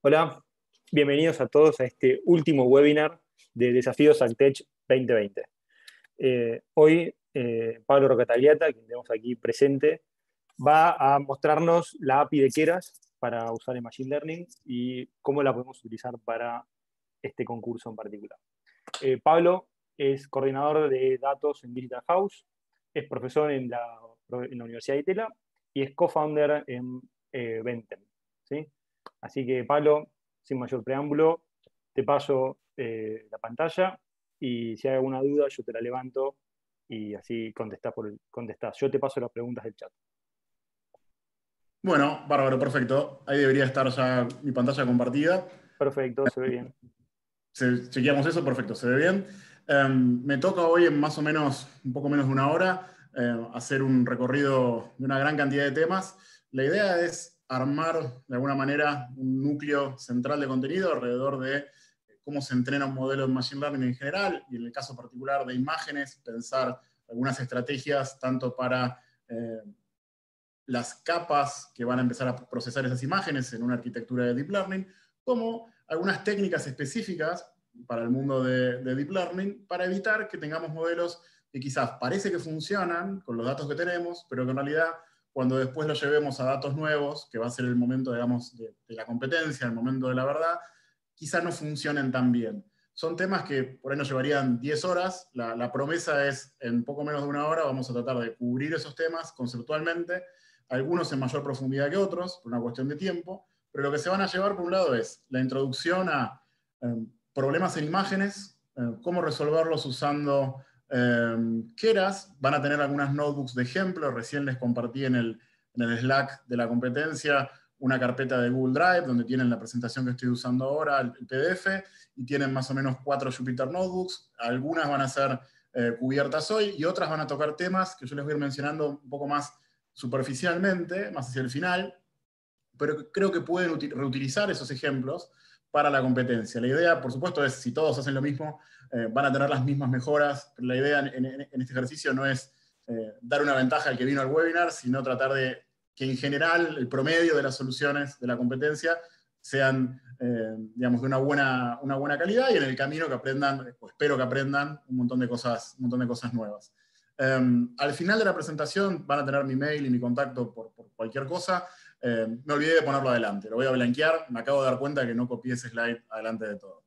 Hola, bienvenidos a todos a este último webinar de Desafíos AgTech 2020. Hoy Pablo Rocatagliata, quien tenemos aquí presente, va a mostrarnos la API de Keras para usar en Machine Learning y cómo la podemos utilizar para este concurso en particular. Pablo es coordinador de datos en Digital House, es profesor en la Universidad de Itela y es co-founder en Ventem, ¿sí? Así que, Pablo, sin mayor preámbulo, te paso la pantalla y si hay alguna duda yo te la levanto y así contestás. Yo te paso las preguntas del chat. Bueno, bárbaro, perfecto. Ahí debería estar ya mi pantalla compartida. Perfecto, se ve bien. Chequeamos eso, perfecto, se ve bien. Me toca hoy en más o menos, un poco menos de una hora, hacer un recorrido de una gran cantidad de temas. La idea es armar, de alguna manera, un núcleo central de contenido alrededor de cómo se entrena un modelo de Machine Learning en general, y en el caso particular de imágenes, pensar algunas estrategias tanto para las capas que van a empezar a procesar esas imágenes en una arquitectura de Deep Learning, como algunas técnicas específicas para el mundo de Deep Learning, para evitar que tengamos modelos que quizás parece que funcionan con los datos que tenemos, pero que en realidad cuando después los llevemos a datos nuevos, que va a ser el momento, digamos, de la competencia, el momento de la verdad, quizás no funcionen tan bien. Son temas que por ahí nos llevarían 10 horas, la promesa es en poco menos de una hora vamos a tratar de cubrir esos temas conceptualmente, algunos en mayor profundidad que otros, por una cuestión de tiempo, pero lo que se van a llevar por un lado es la introducción a problemas en imágenes, cómo resolverlos usando Keras, van a tener algunas notebooks de ejemplo, recién les compartí en el Slack de la competencia una carpeta de Google Drive donde tienen la presentación que estoy usando ahora, el PDF, y tienen más o menos 4 Jupyter Notebooks, algunas van a ser cubiertas hoy y otras van a tocar temas que yo les voy a ir mencionando un poco más superficialmente, más hacia el final, pero creo que pueden reutilizar esos ejemplos para la competencia. La idea, por supuesto, es si todos hacen lo mismo, van a tener las mismas mejoras, pero la idea en este ejercicio no es dar una ventaja al que vino al webinar, sino tratar de que en general el promedio de las soluciones de la competencia sean, digamos, de una buena calidad y en el camino que aprendan, o espero que aprendan un montón de cosas nuevas. Al final de la presentación van a tener mi mail y mi contacto por cualquier cosa. Me olvidé de ponerlo adelante, lo voy a blanquear, me acabo de dar cuenta que no copié ese slide adelante de todo.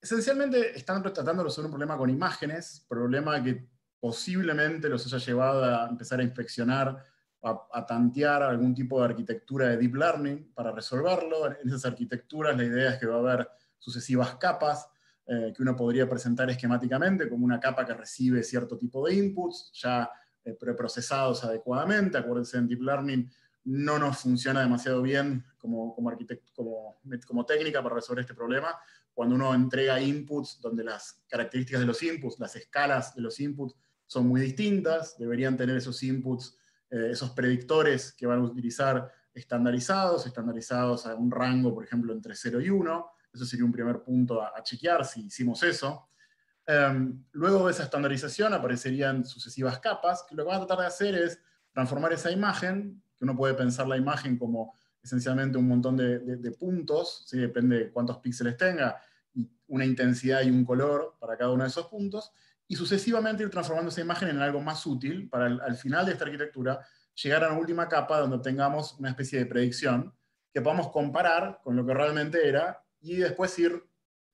Esencialmente están tratando de resolver un problema con imágenes, problema que posiblemente los haya llevado a empezar a inspeccionar, a tantear algún tipo de arquitectura de Deep Learning para resolverlo. En esas arquitecturas la idea es que va a haber sucesivas capas, que uno podría presentar esquemáticamente como una capa que recibe cierto tipo de inputs, ya preprocesados adecuadamente. Acuérdense, en Deep Learning no nos funciona demasiado bien como técnica para resolver este problema. Cuando uno entrega inputs donde las características de los inputs, las escalas de los inputs son muy distintas, deberían tener esos inputs, esos predictores que van a utilizar estandarizados a un rango, por ejemplo, entre 0 y 1. Eso sería un primer punto a chequear si hicimos eso. Luego de esa estandarización aparecerían sucesivas capas, que lo que van a tratar de hacer es transformar esa imagen, que uno puede pensar la imagen como esencialmente un montón de puntos, ¿sí? Depende de cuántos píxeles tenga, y una intensidad y un color para cada uno de esos puntos, y sucesivamente ir transformando esa imagen en algo más útil para al final de esta arquitectura llegar a la última capa donde obtengamos una especie de predicción que podamos comparar con lo que realmente era y después ir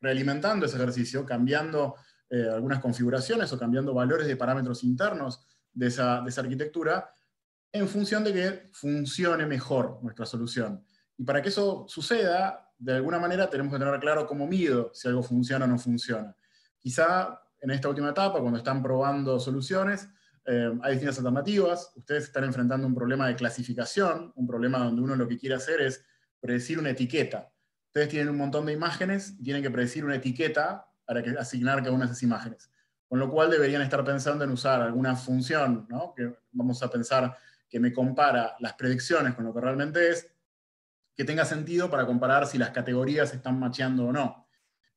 realimentando ese ejercicio, cambiando algunas configuraciones o cambiando valores de parámetros internos de esa arquitectura en función de que funcione mejor nuestra solución. Y para que eso suceda, de alguna manera tenemos que tener claro cómo mido si algo funciona o no funciona. Quizá en esta última etapa, cuando están probando soluciones, hay distintas alternativas. Ustedes están enfrentando un problema de clasificación, un problema donde uno lo que quiere hacer es predecir una etiqueta. Ustedes tienen un montón de imágenes y tienen que predecir una etiqueta para asignar cada una de esas imágenes. Con lo cual deberían estar pensando en usar alguna función, ¿no? Que vamos a pensar que me compara las predicciones con lo que realmente es, que tenga sentido para comparar si las categorías están macheando o no.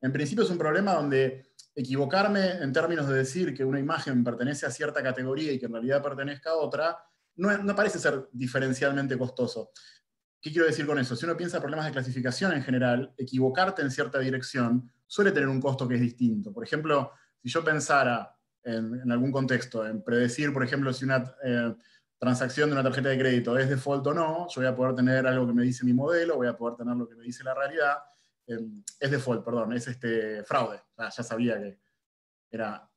En principio es un problema donde equivocarme en términos de decir que una imagen pertenece a cierta categoría y que en realidad pertenezca a otra, no parece ser diferencialmente costoso. ¿Qué quiero decir con eso? Si uno piensa en problemas de clasificación en general, equivocarte en cierta dirección suele tener un costo que es distinto. Por ejemplo, si yo pensara en algún contexto, en predecir, por ejemplo, si una transacción de una tarjeta de crédito es default o no, yo voy a poder tener algo que me dice mi modelo, voy a poder tener lo que me dice la realidad. Es default, perdón, es fraude. Ya sabía que era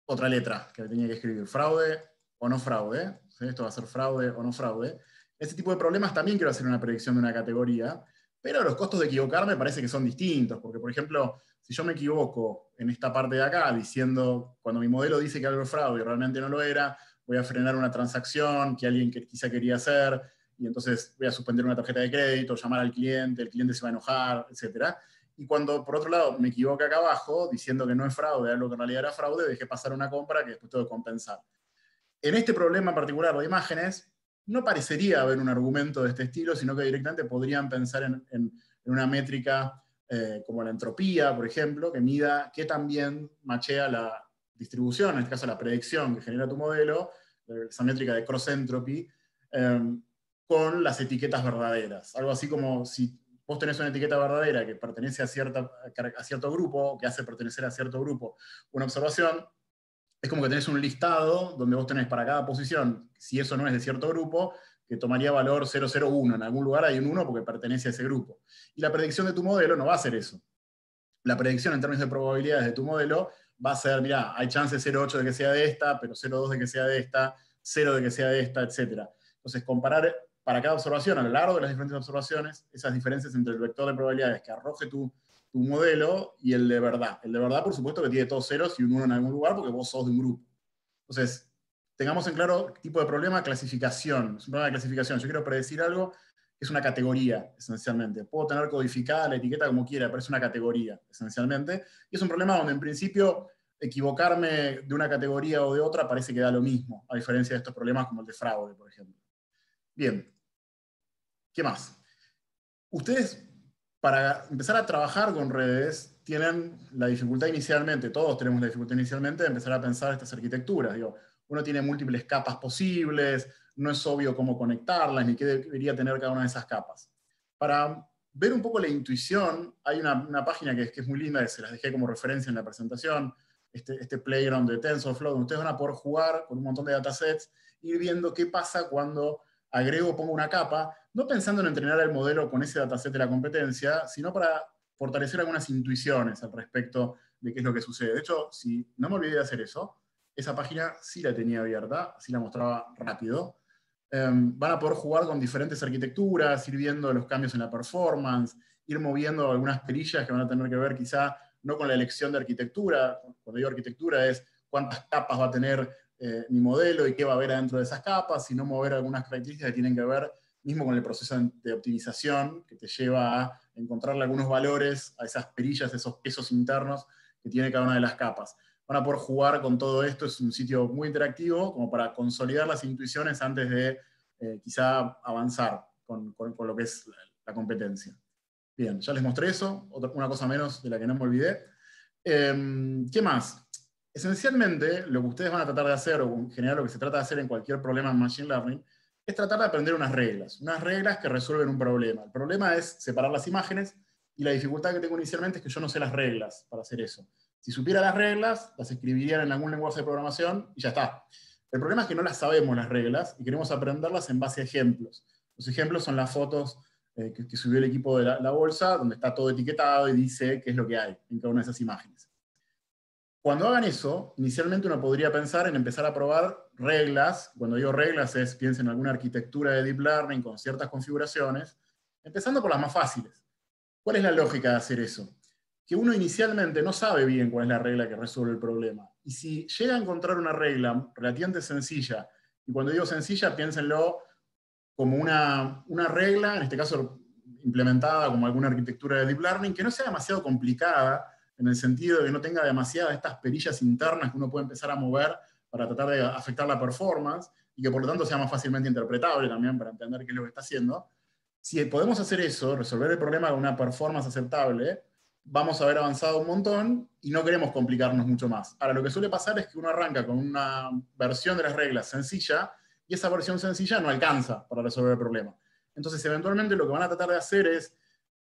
otra letra que tenía que escribir. Fraude o no fraude. ¿Sí? Esto va a ser fraude o no fraude. Ese tipo de problemas también quiero hacer una predicción de una categoría, pero los costos de equivocarme parece que son distintos, porque por ejemplo, si yo me equivoco en esta parte de acá, diciendo, cuando mi modelo dice que algo es fraude y realmente no lo era, voy a frenar una transacción que alguien que quizá quería hacer, y entonces voy a suspender una tarjeta de crédito, llamar al cliente, el cliente se va a enojar, etc. Y cuando, por otro lado, me equivoco acá abajo, diciendo que no es fraude, algo que en realidad era fraude, dejé pasar una compra que después tengo que compensar. En este problema en particular de imágenes, no parecería haber un argumento de este estilo, sino que directamente podrían pensar en una métrica como la entropía, por ejemplo, que mida qué también machea la distribución, en este caso la predicción que genera tu modelo, esa métrica de cross entropy, con las etiquetas verdaderas. Algo así como si vos tenés una etiqueta verdadera que pertenece a cierto grupo, que hace pertenecer a cierto grupo una observación, es como que tenés un listado donde vos tenés para cada posición, si eso no es de cierto grupo, que tomaría valor 001. En algún lugar hay un 1 porque pertenece a ese grupo. Y la predicción de tu modelo no va a ser eso. La predicción en términos de probabilidades de tu modelo va a ser, mirá, hay chance 0,8 de que sea de esta, pero 0,2 de que sea de esta, 0 de que sea de esta, etc. Entonces, comparar para cada observación, a lo largo de las diferentes observaciones, esas diferencias entre el vector de probabilidades que arroje tu modelo y el de verdad. El de verdad, por supuesto, que tiene todos ceros y un 1 en algún lugar porque vos sos de un grupo. Entonces, tengamos en claro qué tipo de problema, clasificación. Es un problema de clasificación. Yo quiero predecir algo que es una categoría, esencialmente. Puedo tener codificada la etiqueta como quiera, pero es una categoría, esencialmente. Y es un problema donde, en principio, equivocarme de una categoría o de otra parece que da lo mismo, a diferencia de estos problemas como el de fraude, por ejemplo. Bien. ¿Qué más? Ustedes, para empezar a trabajar con redes, tienen la dificultad inicialmente, todos tenemos la dificultad inicialmente de empezar a pensar estas arquitecturas. Digo, uno tiene múltiples capas posibles, no es obvio cómo conectarlas, ni qué debería tener cada una de esas capas. Para ver un poco la intuición, hay una página que es muy linda, que se las dejé como referencia en la presentación, este playground de TensorFlow, donde ustedes van a poder jugar con un montón de datasets, ir viendo qué pasa cuando agrego o pongo una capa, no pensando en entrenar el modelo con ese dataset de la competencia, sino para fortalecer algunas intuiciones al respecto de qué es lo que sucede. De hecho, si no me olvidé de hacer eso, esa página sí la tenía abierta, así la mostraba rápido. Van a poder jugar con diferentes arquitecturas, ir viendo los cambios en la performance, ir moviendo algunas perillas que van a tener que ver quizá no con la elección de arquitectura. Cuando digo arquitectura es cuántas capas va a tener mi modelo y qué va a haber adentro de esas capas, sino mover algunas características que tienen que ver mismo con el proceso de optimización que te lleva a encontrarle algunos valores a esas perillas, esos pesos internos que tiene cada una de las capas. Van a poder jugar con todo esto, es un sitio muy interactivo como para consolidar las intuiciones antes de quizá avanzar con lo que es la competencia. Bien, ya les mostré eso, una cosa menos de la que no me olvidé. ¿Qué más? Esencialmente, lo que ustedes van a tratar de hacer, o en general lo que se trata de hacer en cualquier problema en Machine Learning, es tratar de aprender unas reglas que resuelven un problema. El problema es separar las imágenes, y la dificultad que tengo inicialmente es que yo no sé las reglas para hacer eso. Si supiera las reglas, las escribiría en algún lenguaje de programación y ya está. El problema es que no las sabemos las reglas y queremos aprenderlas en base a ejemplos. Los ejemplos son las fotos que subió el equipo de la bolsa, donde está todo etiquetado y dice qué es lo que hay en cada una de esas imágenes. Cuando hagan eso, inicialmente uno podría pensar en empezar a probar reglas. Cuando digo reglas piensen en alguna arquitectura de Deep Learning con ciertas configuraciones, empezando por las más fáciles. ¿Cuál es la lógica de hacer eso? Que uno inicialmente no sabe bien cuál es la regla que resuelve el problema. Y si llega a encontrar una regla relativamente sencilla, y cuando digo sencilla, piénsenlo como una regla, en este caso implementada como alguna arquitectura de Deep Learning, que no sea demasiado complicada, en el sentido de que no tenga demasiadas de estas perillas internas que uno puede empezar a mover para tratar de afectar la performance, y que por lo tanto sea más fácilmente interpretable también para entender qué es lo que está haciendo. Si podemos hacer eso, resolver el problema con una performance aceptable, vamos a haber avanzado un montón y no queremos complicarnos mucho más. Ahora, lo que suele pasar es que uno arranca con una versión de las reglas sencilla, y esa versión sencilla no alcanza para resolver el problema. Entonces, eventualmente lo que van a tratar de hacer es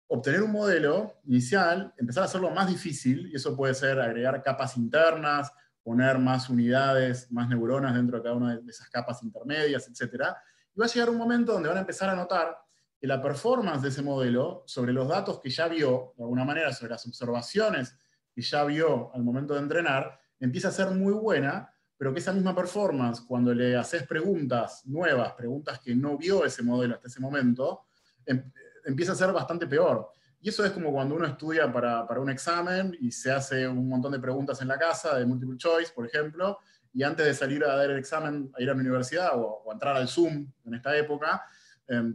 obtener un modelo inicial, empezar a hacerlo más difícil, y eso puede ser agregar capas internas, poner más unidades, más neuronas dentro de cada una de esas capas intermedias, etc. Y va a llegar un momento donde van a empezar a notar que la performance de ese modelo sobre los datos que ya vio, de alguna manera, sobre las observaciones que ya vio al momento de entrenar, empieza a ser muy buena, pero que esa misma performance, cuando le haces preguntas nuevas, preguntas que no vio ese modelo hasta ese momento, empieza a ser bastante peor. Y eso es como cuando uno estudia para un examen y se hace un montón de preguntas en la casa, de multiple choice, por ejemplo, y antes de salir a dar el examen, a ir a la universidad o a entrar al Zoom en esta época,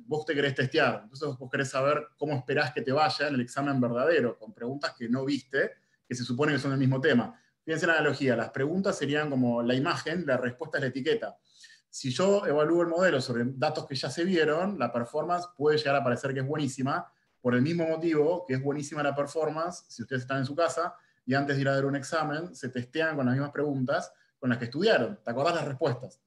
vos te querés testear. Entonces vos querés saber cómo esperás que te vaya en el examen verdadero, con preguntas que no viste, que se supone que son del mismo tema. Fíjense la analogía, las preguntas serían como la imagen, la respuesta es la etiqueta. Si yo evalúo el modelo sobre datos que ya se vieron, la performance puede llegar a parecer que es buenísima, por el mismo motivo que es buenísima la performance, si ustedes están en su casa y antes de ir a dar un examen, se testean con las mismas preguntas con las que estudiaron. ¿Te acordás las respuestas?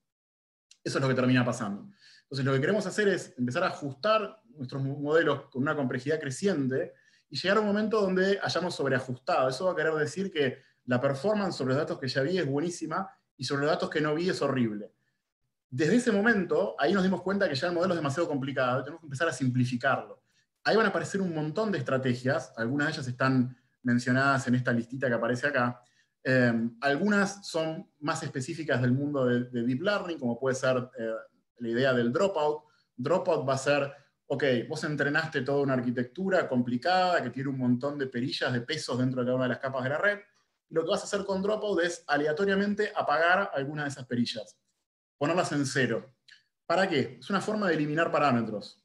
Eso es lo que termina pasando. Entonces lo que queremos hacer es empezar a ajustar nuestros modelos con una complejidad creciente y llegar a un momento donde hayamos sobreajustado. Eso va a querer decir que la performance sobre los datos que ya vi es buenísima y sobre los datos que no vi es horrible. Desde ese momento, ahí nos dimos cuenta que ya el modelo es demasiado complicado, tenemos que empezar a simplificarlo. Ahí van a aparecer un montón de estrategias, algunas de ellas están mencionadas en esta listita que aparece acá. Algunas son más específicas del mundo de Deep Learning, como puede ser la idea del dropout. Dropout va a ser, ok, vos entrenaste toda una arquitectura complicada que tiene un montón de perillas, de pesos dentro de cada una de las capas de la red, y lo que vas a hacer con dropout es aleatoriamente apagar algunas de esas perillas, ponerlas en cero. ¿Para qué? Es una forma de eliminar parámetros.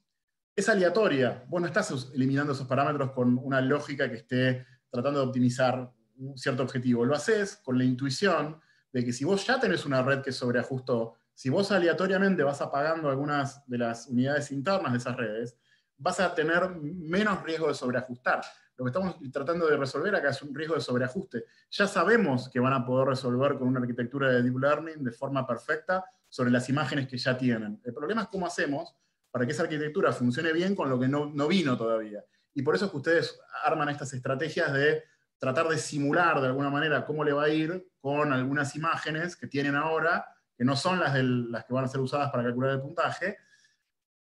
Es aleatoria. Vos no estás eliminando esos parámetros con una lógica que esté tratando de optimizar un cierto objetivo. Lo haces con la intuición de que si vos ya tenés una red que sobreajustó, si vos aleatoriamente vas apagando algunas de las unidades internas de esas redes, vas a tener menos riesgo de sobreajustar. Lo que estamos tratando de resolver acá es un riesgo de sobreajuste. Ya sabemos que van a poder resolver con una arquitectura de Deep Learning de forma perfecta sobre las imágenes que ya tienen. El problema es cómo hacemos para que esa arquitectura funcione bien con lo que no vino todavía. Y por eso es que ustedes arman estas estrategias de tratar de simular de alguna manera cómo le va a ir con algunas imágenes que tienen ahora, que no son las que van a ser usadas para calcular el puntaje,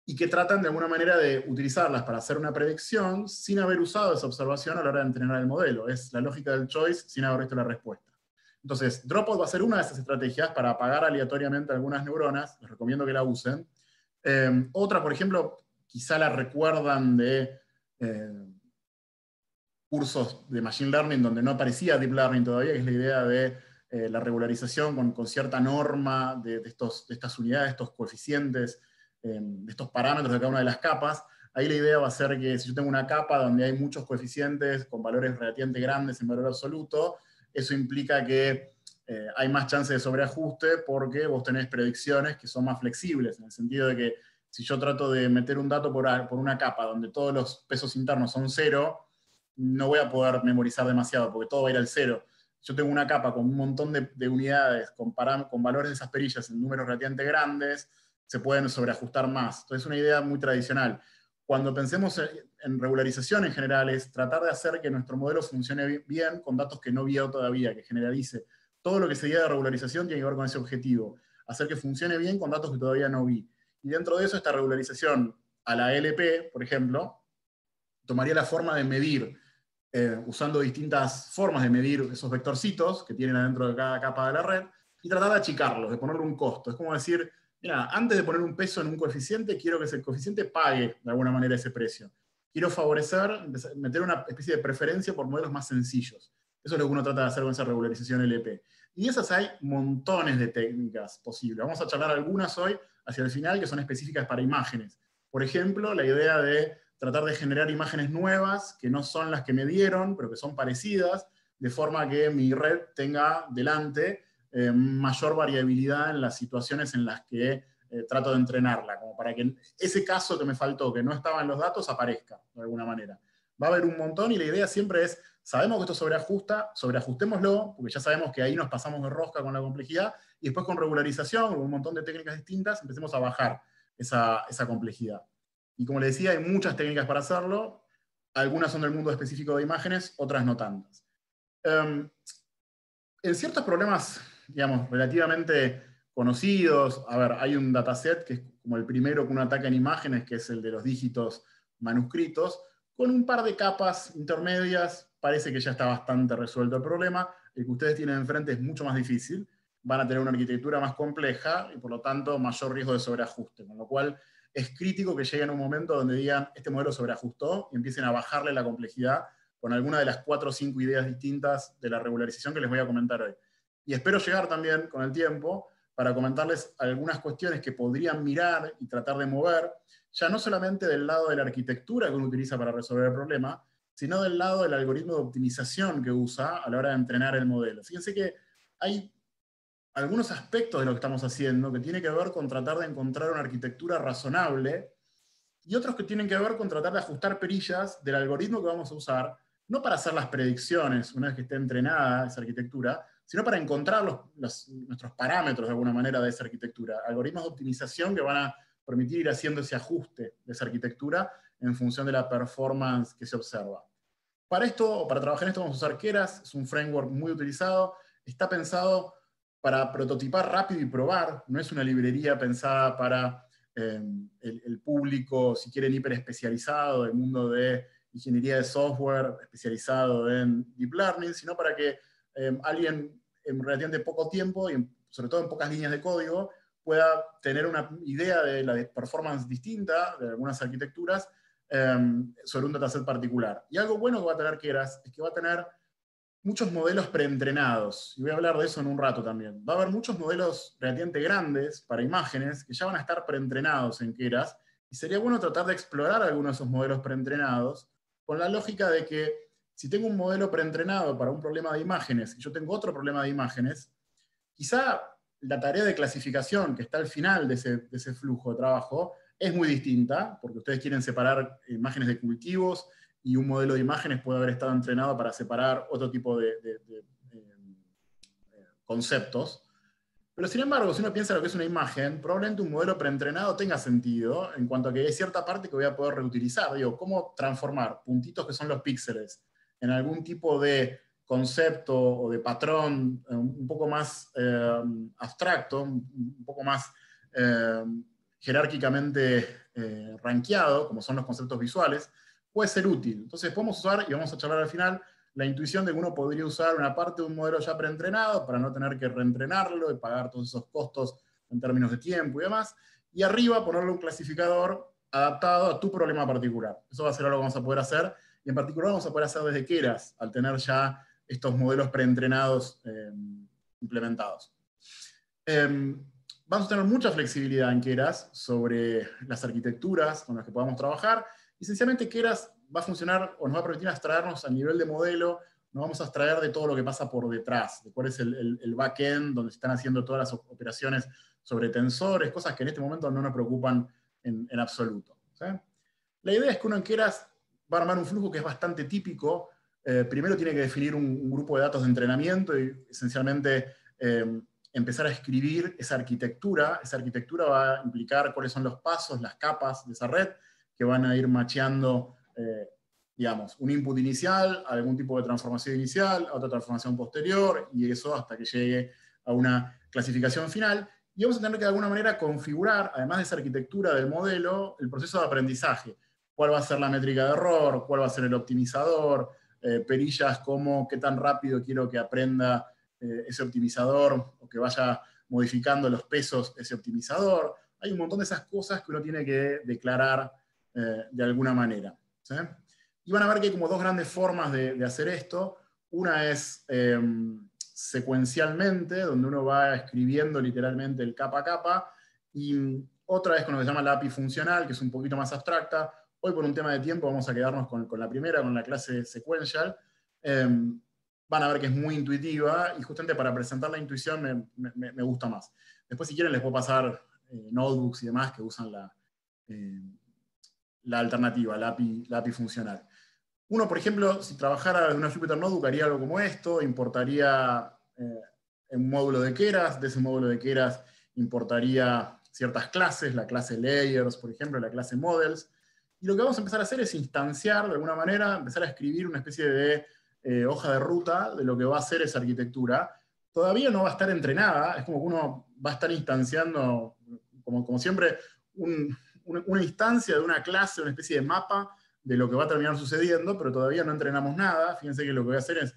y que tratan de alguna manera de utilizarlas para hacer una predicción sin haber usado esa observación a la hora de entrenar el modelo. Es la lógica del choice sin haber visto la respuesta. Entonces, Dropout va a ser una de esas estrategias para apagar aleatoriamente algunas neuronas. Les recomiendo que la usen. Otra, por ejemplo, quizá la recuerdan de cursos de Machine Learning donde no aparecía Deep Learning todavía, que es la idea de la regularización con cierta norma de estas unidades, estos coeficientes, de estos parámetros de cada una de las capas. Ahí la idea va a ser que si yo tengo una capa donde hay muchos coeficientes con valores relativamente grandes en valor absoluto, eso implica que hay más chance de sobreajuste porque vos tenés predicciones que son más flexibles, en el sentido de que si yo trato de meter un dato por una capa donde todos los pesos internos son cero, no voy a poder memorizar demasiado porque todo va a ir al cero. Yo tengo una capa con un montón de unidades con valores de esas perillas en números relativamente grandes, se pueden sobreajustar más. Entonces es una idea muy tradicional. Cuando pensemos en regularización en general, es tratar de hacer que nuestro modelo funcione bien con datos que no vio todavía, que generalice. Todo lo que se diga de regularización tiene que ver con ese objetivo, hacer que funcione bien con datos que todavía no vi. Y dentro de eso, esta regularización a la LP, por ejemplo, tomaría la forma de medir, usando distintas formas de medir esos vectorcitos que tienen adentro de cada capa de la red, y tratar de achicarlos, de ponerle un costo. Es como decir, mira, antes de poner un peso en un coeficiente, quiero que ese coeficiente pague de alguna manera ese precio. Quiero favorecer, meter una especie de preferencia por modelos más sencillos. Eso es lo que uno trata de hacer con esa regularización LP. Y esas hay montones de técnicas posibles. Vamos a charlar algunas hoy hacia el final que son específicas para imágenes. Por ejemplo, la idea de tratar de generar imágenes nuevas que no son las que me dieron, pero que son parecidas, de forma que mi red tenga delante mayor variabilidad en las situaciones en las que trato de entrenarla, como para que ese caso que me faltó, que no estaba en los datos, aparezca de alguna manera. Va a haber un montón y la idea siempre es, sabemos que esto sobreajusta, sobreajustémoslo, porque ya sabemos que ahí nos pasamos de rosca con la complejidad, y después con regularización, con un montón de técnicas distintas, empecemos a bajar esa complejidad. Y como les decía, hay muchas técnicas para hacerlo. Algunas son del mundo específico de imágenes, otras no tantas. En ciertos problemas, digamos, relativamente conocidos, a ver, hay un dataset que es como el primero que uno ataca en imágenes, que es el de los dígitos manuscritos, con un par de capas intermedias, parece que ya está bastante resuelto el problema. El que ustedes tienen enfrente es mucho más difícil, van a tener una arquitectura más compleja y por lo tanto mayor riesgo de sobreajuste, con lo cual es crítico que lleguen a un momento donde digan, este modelo sobreajustó, y empiecen a bajarle la complejidad con alguna de las 4 o 5 ideas distintas de la regularización que les voy a comentar hoy. Y espero llegar también con el tiempo para comentarles algunas cuestiones que podrían mirar y tratar de mover, ya no solamente del lado de la arquitectura que uno utiliza para resolver el problema, sino del lado del algoritmo de optimización que usa a la hora de entrenar el modelo. Fíjense que hay algunos aspectos de lo que estamos haciendo que tiene que ver con tratar de encontrar una arquitectura razonable y otros que tienen que ver con tratar de ajustar perillas del algoritmo que vamos a usar, no para hacer las predicciones una vez que esté entrenada esa arquitectura, sino para encontrar nuestros parámetros de alguna manera de esa arquitectura, algoritmos de optimización que van a permitir ir haciendo ese ajuste de esa arquitectura en función de la performance que se observa. Para esto, o para trabajar en esto, vamos a usar Keras, es un framework muy utilizado, está pensado para prototipar rápido y probar, no es una librería pensada para el público, si quieren, hiperespecializado, del mundo de ingeniería de software, especializado en deep learning, sino para que alguien en relativamente poco tiempo, y sobre todo en pocas líneas de código, pueda tener una idea de la performance distinta de algunas arquitecturas sobre un dataset particular. Y algo bueno que va a tener Keras es que va a tener muchos modelos preentrenados, y voy a hablar de eso en un rato también. Va a haber muchos modelos relativamente grandes para imágenes que ya van a estar preentrenados en Keras, y sería bueno tratar de explorar algunos de esos modelos preentrenados con la lógica de que si tengo un modelo preentrenado para un problema de imágenes y yo tengo otro problema de imágenes, quizá la tarea de clasificación que está al final de ese flujo de trabajo es muy distinta, porque ustedes quieren separar imágenes de cultivos y un modelo de imágenes puede haber estado entrenado para separar otro tipo de conceptos. Pero sin embargo, si uno piensa en lo que es una imagen, probablemente un modelo preentrenado tenga sentido en cuanto a que hay cierta parte que voy a poder reutilizar. Digo, ¿cómo transformar puntitos que son los píxeles en algún tipo de concepto o de patrón un poco más abstracto, un poco más jerárquicamente rankeado, como son los conceptos visuales, puede ser útil? Entonces podemos usar, y vamos a charlar al final, la intuición de que uno podría usar una parte de un modelo ya preentrenado para no tener que reentrenarlo y pagar todos esos costos en términos de tiempo y demás, y arriba ponerle un clasificador adaptado a tu problema particular. Eso va a ser algo que vamos a poder hacer, y en particular vamos a poder hacer desde Keras, al tener ya estos modelos preentrenados implementados. Vamos a tener mucha flexibilidad en Keras sobre las arquitecturas con las que podamos trabajar. Esencialmente Keras va a funcionar o nos va a permitir abstraernos a nivel de modelo, nos vamos a abstraer de todo lo que pasa por detrás, de cuál es el backend donde se están haciendo todas las operaciones sobre tensores, cosas que en este momento no nos preocupan en absoluto. ¿Sí? La idea es que uno en Keras va a armar un flujo que es bastante típico. Primero tiene que definir un grupo de datos de entrenamiento y esencialmente empezar a escribir esa arquitectura. Esa arquitectura va a implicar cuáles son los pasos, las capas de esa red, que van a ir macheando, digamos, un input inicial, a algún tipo de transformación inicial, a otra transformación posterior, y eso hasta que llegue a una clasificación final. Y vamos a tener que de alguna manera configurar, además de esa arquitectura del modelo, el proceso de aprendizaje. ¿Cuál va a ser la métrica de error? ¿Cuál va a ser el optimizador? Perillas como qué tan rápido quiero que aprenda ese optimizador, o que vaya modificando los pesos ese optimizador. Hay un montón de esas cosas que uno tiene que declarar de alguna manera. ¿Sí? Y van a ver que hay como dos grandes formas de hacer esto. Una es secuencialmente, donde uno va escribiendo literalmente el capa a capa, y otra es con lo que se llama la API funcional, que es un poquito más abstracta. Hoy por un tema de tiempo vamos a quedarnos con la primera, con la clase sequential. Van a ver que es muy intuitiva, y justamente para presentar la intuición me gusta más. Después si quieren les puedo pasar notebooks y demás que usan la alternativa, la API funcional. Uno, por ejemplo, si trabajara en una Jupyter Notebook, haría algo como esto, importaría un módulo de Keras, de ese módulo de Keras importaría ciertas clases, la clase Layers, por ejemplo, la clase Models, Y lo que vamos a empezar a hacer es instanciar, de alguna manera, empezar a escribir una especie de hoja de ruta de lo que va a ser esa arquitectura. Todavía no va a estar entrenada, es como que uno va a estar instanciando, como siempre, una instancia de una clase, una especie de mapa de lo que va a terminar sucediendo, pero todavía no entrenamos nada. Fíjense que lo que voy a hacer es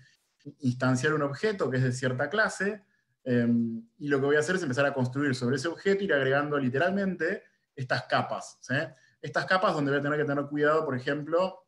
instanciar un objeto que es de cierta clase, y lo que voy a hacer es empezar a construir sobre ese objeto, ir agregando literalmente estas capas. ¿Sí? Estas capas donde voy a tener que tener cuidado, por ejemplo,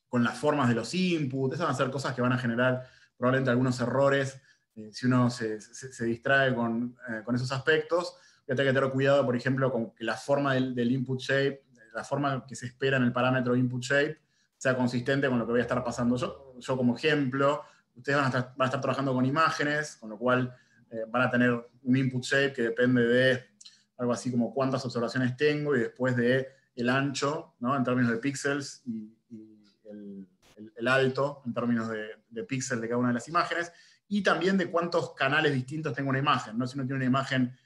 con las formas de los inputs. Esas van a ser cosas que van a generar probablemente algunos errores si uno se distrae con esos aspectos. Voy a tener que tener cuidado, por ejemplo, con que la forma del input shape, la forma que se espera en el parámetro input shape, sea consistente con lo que voy a estar pasando yo como ejemplo. Ustedes van a estar trabajando con imágenes, con lo cual van a tener un input shape que depende de algo así como cuántas observaciones tengo y después de el ancho, ¿no? En términos de píxeles y el alto en términos de píxeles de cada una de las imágenes, y también de cuántos canales distintos tengo una imagen, ¿no? Si uno tiene una imagen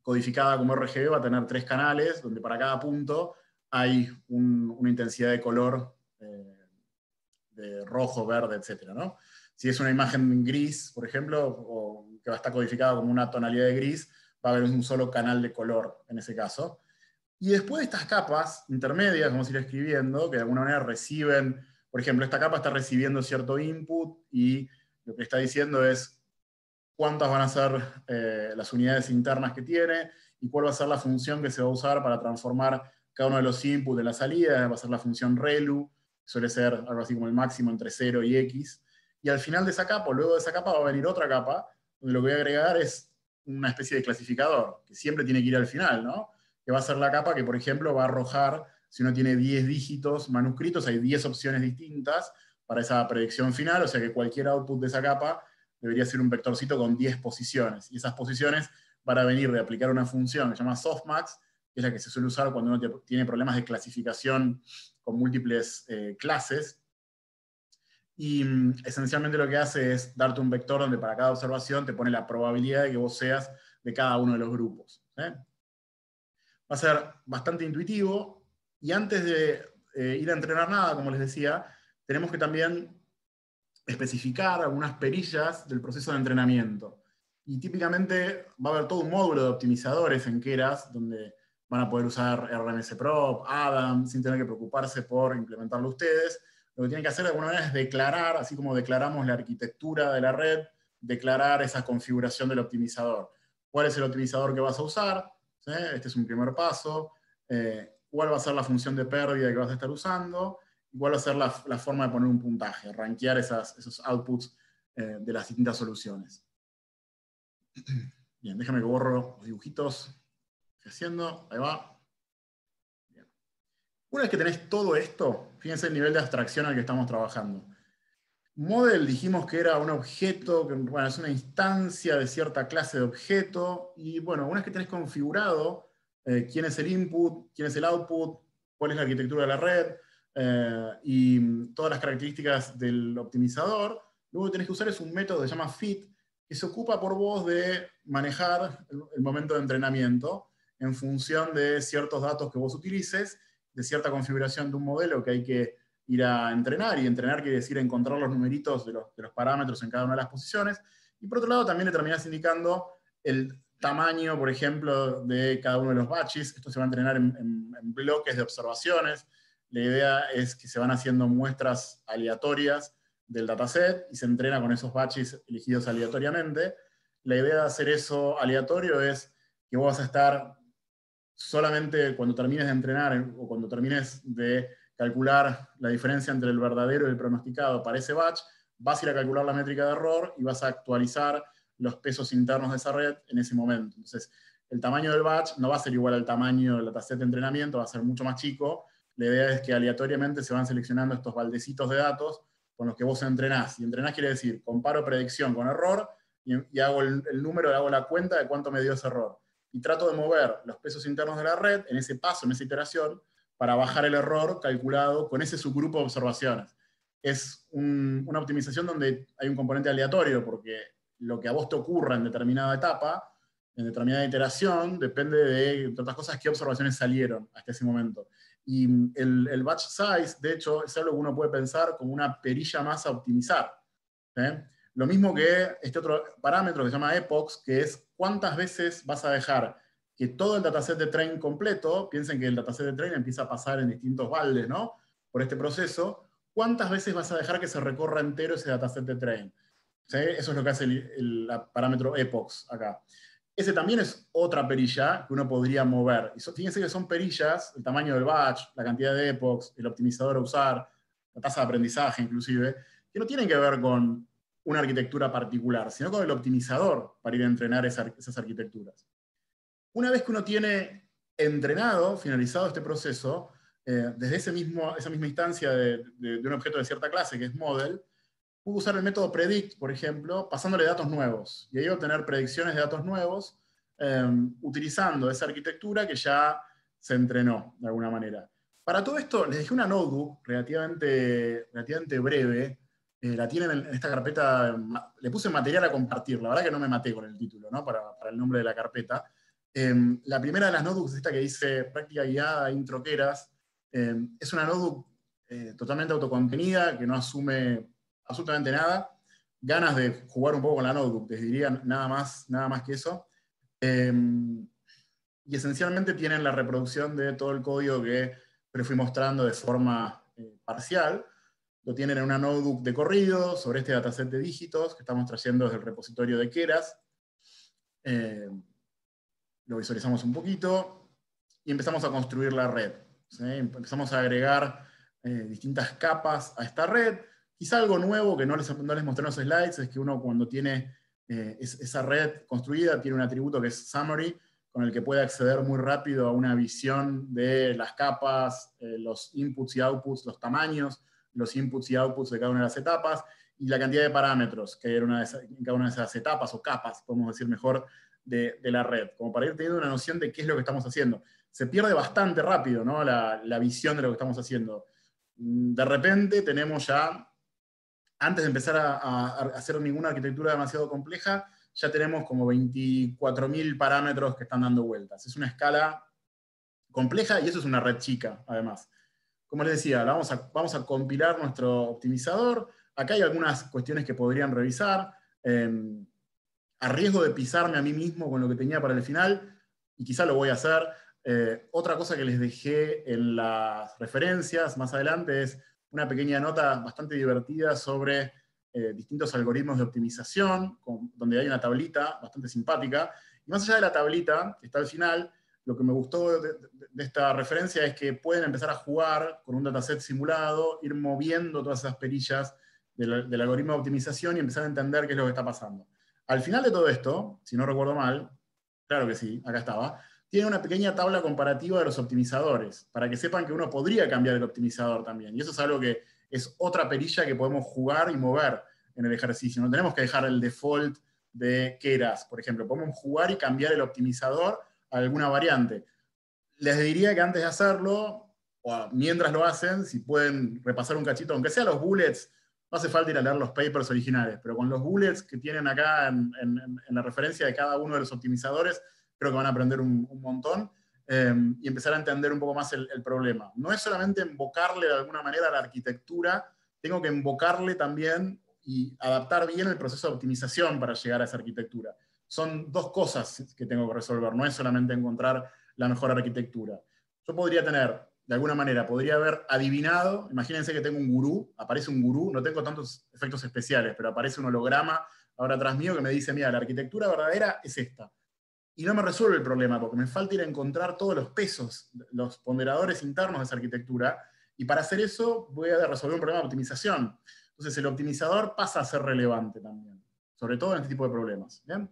codificada como RGB, va a tener 3 canales, donde para cada punto hay una intensidad de color de rojo, verde, etc. ¿no? Si es una imagen gris, por ejemplo, o que va a estar codificada como una tonalidad de gris, va a haber un solo canal de color en ese caso. Y después de estas capas intermedias, vamos a ir escribiendo, que de alguna manera reciben, por ejemplo, esta capa está recibiendo cierto input y lo que está diciendo es cuántas van a ser las unidades internas que tiene y cuál va a ser la función que se va a usar para transformar cada uno de los inputs de la salida. Va a ser la función ReLU, suele ser algo así como el máximo entre 0 y X. Y al final de esa capa, o luego de esa capa, va a venir otra capa, donde lo que voy a agregar es una especie de clasificador, que siempre tiene que ir al final, ¿no? Que va a ser la capa que, por ejemplo, va a arrojar, si uno tiene 10 dígitos manuscritos, hay 10 opciones distintas para esa predicción final, o sea que cualquier output de esa capa debería ser un vectorcito con 10 posiciones, y esas posiciones van a venir de aplicar una función que se llama softmax, que es la que se suele usar cuando uno tiene problemas de clasificación con múltiples clases, y esencialmente lo que hace es darte un vector donde para cada observación te pone la probabilidad de que vos seas de cada uno de los grupos. Va a ser bastante intuitivo, y antes de ir a entrenar nada, como les decía, tenemos que también especificar algunas perillas del proceso de entrenamiento. Y típicamente va a haber todo un módulo de optimizadores en Keras, donde van a poder usar RMSprop, Adam, sin tener que preocuparse por implementarlo ustedes. Lo que tienen que hacer de alguna manera es declarar, así como declaramos la arquitectura de la red, declarar esa configuración del optimizador. ¿Cuál es el optimizador que vas a usar? ¿Sí? Este es un primer paso. ¿Cuál va a ser la función de pérdida que vas a estar usando? ¿Cuál va a ser la forma de poner un puntaje? Rankear esos outputs de las distintas soluciones. Bien, déjame que borro los dibujitos. ¿Qué estoy haciendo? Ahí va. Bien. Una vez que tenés todo esto, fíjense el nivel de abstracción al que estamos trabajando. Model dijimos que era un objeto, que bueno, es una instancia de cierta clase de objeto, y bueno, una vez que tenés configurado quién es el input, quién es el output, cuál es la arquitectura de la red, y todas las características del optimizador, luego lo que tenés que usar es un método que se llama fit, que se ocupa por vos de manejar el momento de entrenamiento en función de ciertos datos que vos utilices, de cierta configuración de un modelo que hay que ir a entrenar, y entrenar quiere decir encontrar los numeritos de los parámetros en cada una de las posiciones, y por otro lado también le terminás indicando el tamaño, por ejemplo, de cada uno de los batches. Esto se va a entrenar en bloques de observaciones. La idea es que se van haciendo muestras aleatorias del dataset y se entrena con esos batches elegidos aleatoriamente. La idea de hacer eso aleatorio es que vos vas a estar solamente cuando termines de entrenar o cuando termines de calcular la diferencia entre el verdadero y el pronosticado para ese batch, vas a ir a calcular la métrica de error y vas a actualizar los pesos internos de esa red en ese momento. Entonces, el tamaño del batch no va a ser igual al tamaño del dataset de entrenamiento, va a ser mucho más chico. La idea es que aleatoriamente se van seleccionando estos baldecitos de datos con los que vos entrenás. Y entrenás quiere decir, comparo predicción con error y hago el número, hago la cuenta de cuánto me dio ese error. Y trato de mover los pesos internos de la red en ese paso, en esa iteración, para bajar el error calculado con ese subgrupo de observaciones. Es una optimización donde hay un componente aleatorio, porque lo que a vos te ocurra en determinada etapa, en determinada iteración, depende de, entre otras cosas, qué observaciones salieron hasta ese momento. Y el batch size, de hecho, es algo que uno puede pensar como una perilla más a optimizar. Lo mismo que este otro parámetro que se llama epochs, que es cuántas veces vas a dejar que todo el dataset de train completo, piensen que el dataset de train empieza a pasar en distintos baldes, ¿no? Por este proceso, ¿cuántas veces vas a dejar que se recorra entero ese dataset de train? ¿Sí? Eso es lo que hace el parámetro epochs acá. Ese también es otra perilla que uno podría mover. Y fíjense que son perillas, el tamaño del batch, la cantidad de epochs, el optimizador a usar, la tasa de aprendizaje inclusive, que no tienen que ver con una arquitectura particular, sino con el optimizador para ir a entrenar esas arquitecturas. Una vez que uno tiene entrenado, finalizado este proceso, desde esa misma instancia de un objeto de cierta clase, que es model, puedo usar el método predict, por ejemplo, pasándole datos nuevos. Y ahí obtener predicciones de datos nuevos utilizando esa arquitectura que ya se entrenó de alguna manera. Para todo esto, les dejé una notebook relativamente breve. La tienen en esta carpeta, le puse material a compartir. La verdad que no me maté con el título, ¿no? para el nombre de la carpeta. La primera de las notebooks es esta que dice práctica guiada, introqueras. Es una notebook totalmente autocontenida, que no asume absolutamente nada, ganas de jugar un poco con la notebook, les diría nada más que eso. Y esencialmente tienen la reproducción de todo el código que les fui mostrando de forma parcial. Lo tienen en una notebook de corrido sobre este dataset de dígitos que estamos trayendo desde el repositorio de Keras. Lo visualizamos un poquito y empezamos a construir la red. ¿Sí? Empezamos a agregar distintas capas a esta red. Quizá algo nuevo que no les mostré en los slides es que uno cuando tiene esa red construida tiene un atributo que es summary, con el que puede acceder muy rápido a una visión de las capas, los inputs y outputs, los tamaños, los inputs y outputs de cada una de las etapas, y la cantidad de parámetros que hay en cada una de esas etapas, o capas, podemos decir mejor, de la red, como para ir teniendo una noción de qué es lo que estamos haciendo. Se pierde bastante rápido, ¿no? la visión de lo que estamos haciendo. De repente tenemos ya, antes de empezar a hacer ninguna arquitectura demasiado compleja, ya tenemos como 24.000 parámetros que están dando vueltas. Es una escala compleja y eso es una red chica, además. Como les decía, vamos a compilar nuestro optimizador. Acá hay algunas cuestiones que podrían revisar. A riesgo de pisarme a mí mismo con lo que tenía para el final, y quizá lo voy a hacer. Otra cosa que les dejé en las referencias más adelante es una pequeña nota bastante divertida sobre distintos algoritmos de optimización, donde hay una tablita bastante simpática. Y más allá de la tablita, que está al final, lo que me gustó de esta referencia es que pueden empezar a jugar con un dataset simulado, ir moviendo todas esas perillas del algoritmo de optimización y empezar a entender qué es lo que está pasando. Al final de todo esto, si no recuerdo mal, claro que sí, acá estaba, tiene una pequeña tabla comparativa de los optimizadores, para que sepan que uno podría cambiar el optimizador también. Y eso es algo que es otra perilla que podemos jugar y mover en el ejercicio. No tenemos que dejar el default de Keras, por ejemplo. Podemos jugar y cambiar el optimizador a alguna variante. Les diría que antes de hacerlo, o mientras lo hacen, si pueden repasar un cachito, aunque sea los bullets, no hace falta ir a leer los papers originales, pero con los bullets que tienen acá en la referencia de cada uno de los optimizadores, creo que van a aprender un montón y empezar a entender un poco más el problema. No es solamente invocarle de alguna manera a la arquitectura, tengo que invocarle también y adaptar bien el proceso de optimización para llegar a esa arquitectura. Son dos cosas que tengo que resolver, no es solamente encontrar la mejor arquitectura. Yo podría tener, de alguna manera, podría haber adivinado, imagínense que tengo un gurú, aparece un gurú, no tengo tantos efectos especiales, pero aparece un holograma ahora atrás mío que me dice, mira, la arquitectura verdadera es esta. Y no me resuelve el problema, porque me falta ir a encontrar todos los pesos, los ponderadores internos de esa arquitectura, y para hacer eso voy a resolver un problema de optimización. Entonces el optimizador pasa a ser relevante también, sobre todo en este tipo de problemas. ¿Bien?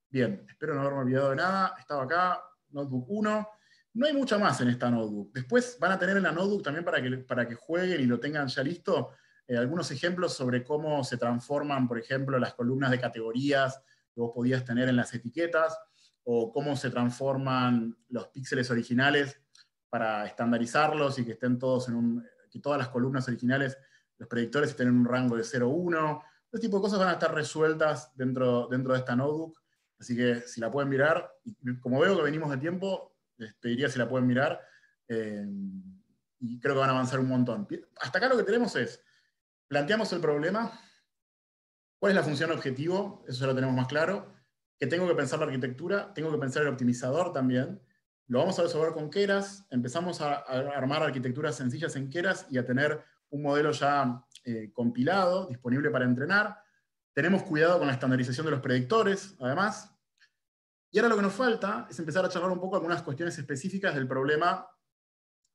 Bien, espero no haberme olvidado de nada, estaba acá, notebook 1. No hay mucho más en esta notebook. Después van a tener en la notebook también para que jueguen y lo tengan ya listo, algunos ejemplos sobre cómo se transforman, por ejemplo, las columnas de categorías que vos podías tener en las etiquetas, o cómo se transforman los píxeles originales para estandarizarlos y que estén todos que todas las columnas originales, los predictores estén en un rango de 0, 1. Este tipo de cosas van a estar resueltas dentro de esta notebook. Así que si la pueden mirar, y como veo que venimos de tiempo, les pediría si la pueden mirar. y creo que van a avanzar un montón. Hasta acá lo que tenemos es, planteamos el problema, cuál es la función objetivo, eso ya lo tenemos más claro, que tengo que pensar la arquitectura, tengo que pensar el optimizador también, lo vamos a resolver con Keras, empezamos a armar arquitecturas sencillas en Keras y a tener un modelo ya compilado, disponible para entrenar. Tenemos cuidado con la estandarización de los predictores, además. Y ahora lo que nos falta es empezar a charlar un poco algunas cuestiones específicas del problema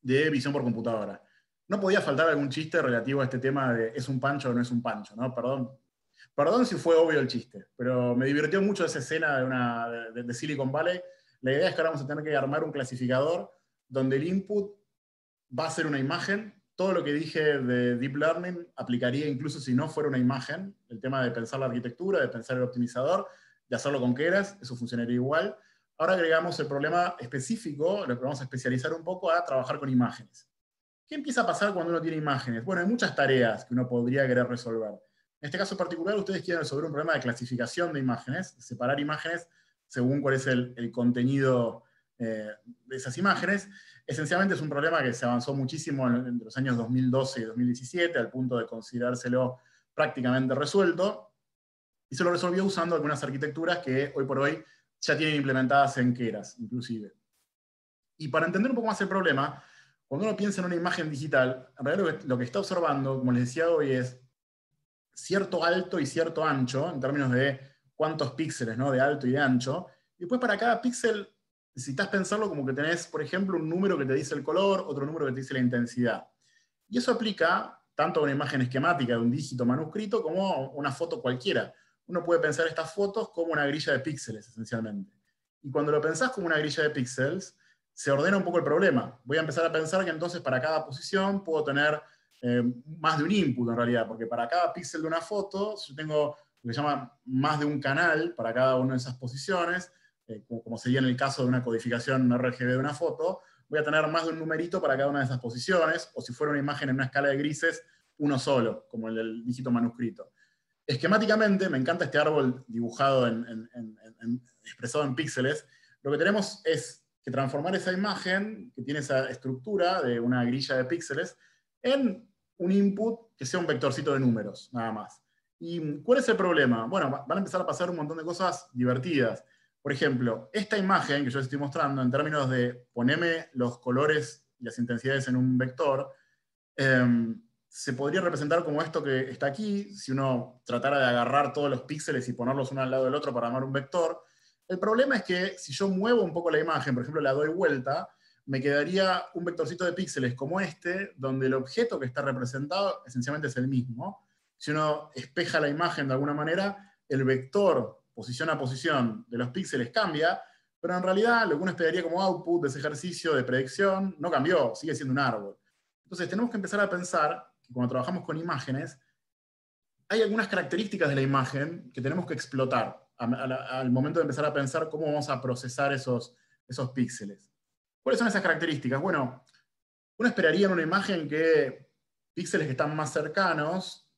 de visión por computadora. No podía faltar algún chiste relativo a este tema de ¿es un pancho o no es un pancho? ¿No? Perdón si fue obvio el chiste, pero me divirtió mucho esa escena de Silicon Valley. La idea es que ahora vamos a tener que armar un clasificador donde el input va a ser una imagen. Todo lo que dije de Deep Learning aplicaría incluso si no fuera una imagen. El tema de pensar la arquitectura, de pensar el optimizador, de hacerlo con Keras, eso funcionaría igual. Ahora agregamos el problema específico, lo que vamos a especializar un poco a trabajar con imágenes. ¿Qué empieza a pasar cuando uno tiene imágenes? Bueno, hay muchas tareas que uno podría querer resolver. En este caso particular, ustedes quieren resolver un problema de clasificación de imágenes, separar imágenes según cuál es el contenido de esas imágenes. Esencialmente es un problema que se avanzó muchísimo entre los años 2012 y 2017, al punto de considerárselo prácticamente resuelto, y se lo resolvió usando algunas arquitecturas que hoy por hoy ya tienen implementadas en Keras, inclusive. Y para entender un poco más el problema, cuando uno piensa en una imagen digital, en realidad lo que está observando, como les decía hoy, es cierto alto y cierto ancho, en términos de cuántos píxeles, ¿no? De alto y de ancho. Y después para cada píxel necesitas pensarlo como que tenés, por ejemplo, un número que te dice el color, otro número que te dice la intensidad. Y eso aplica tanto a una imagen esquemática de un dígito manuscrito como a una foto cualquiera. Uno puede pensar estas fotos como una grilla de píxeles, esencialmente. Y cuando lo pensás como una grilla de píxeles, se ordena un poco el problema. Voy a empezar a pensar que entonces para cada posición puedo tener más de un input en realidad, porque para cada píxel de una foto, yo tengo lo que se llama más de un canal para cada una de esas posiciones, como sería en el caso de una codificación RGB de una foto, voy a tener más de un numerito para cada una de esas posiciones, o si fuera una imagen en una escala de grises, uno solo, como el del dígito manuscrito. Esquemáticamente, me encanta este árbol dibujado, expresado en píxeles. Lo que tenemos es que transformar esa imagen, que tiene esa estructura de una grilla de píxeles, en un input que sea un vectorcito de números, nada más. ¿Y cuál es el problema? Bueno, van a empezar a pasar un montón de cosas divertidas. Por ejemplo, esta imagen que yo les estoy mostrando, en términos de ponerme los colores y las intensidades en un vector, se podría representar como esto que está aquí, si uno tratara de agarrar todos los píxeles y ponerlos uno al lado del otro para armar un vector. El problema es que si yo muevo un poco la imagen, por ejemplo, la doy vuelta, me quedaría un vectorcito de píxeles como este, donde el objeto que está representado esencialmente es el mismo. Si uno espeja la imagen de alguna manera, el vector posición a posición de los píxeles cambia, pero en realidad lo que uno esperaría como output de ese ejercicio de predicción no cambió, sigue siendo un árbol. Entonces tenemos que empezar a pensar que cuando trabajamos con imágenes, hay algunas características de la imagen que tenemos que explotar al momento de empezar a pensar cómo vamos a procesar esos píxeles. ¿Cuáles son esas características? Bueno, uno esperaría en una imagen que píxeles que están más cercanos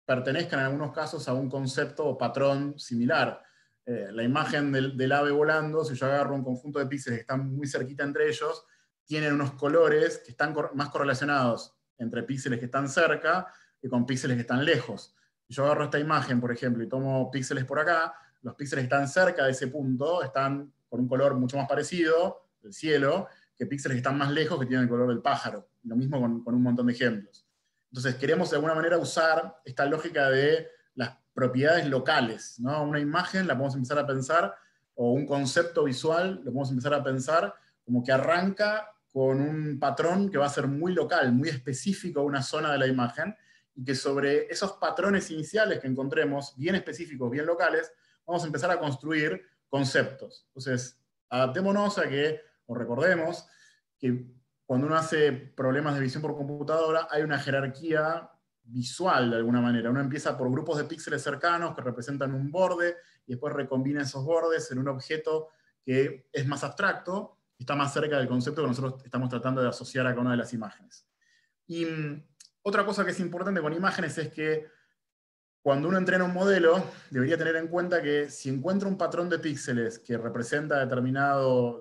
pertenezcan en algunos casos a un concepto o patrón similar. La imagen del ave volando, si yo agarro un conjunto de píxeles que están muy cerquita entre ellos, tienen unos colores que están más correlacionados entre píxeles que están cerca que con píxeles que están lejos. Si yo agarro esta imagen, por ejemplo, y tomo píxeles por acá, los píxeles que están cerca de ese punto están con un color mucho más parecido, del cielo, que píxeles que están más lejos que tienen el color del pájaro. Lo mismo con un montón de ejemplos. Entonces queremos de alguna manera usar esta lógica de las propiedades locales, ¿no? Una imagen la podemos empezar a pensar, o un concepto visual lo podemos empezar a pensar como que arranca con un patrón que va a ser muy local, muy específico a una zona de la imagen, y que sobre esos patrones iniciales que encontremos, bien específicos, bien locales, vamos a empezar a construir conceptos. Entonces, adaptémonos a que, o recordemos, que cuando uno hace problemas de visión por computadora, hay una jerarquía visual de alguna manera. Uno empieza por grupos de píxeles cercanos que representan un borde, y después recombina esos bordes en un objeto que es más abstracto, está más cerca del concepto que nosotros estamos tratando de asociar a cada una de las imágenes. Y otra cosa que es importante con imágenes es que cuando uno entrena un modelo, debería tener en cuenta que si encuentra un patrón de píxeles que representa determinado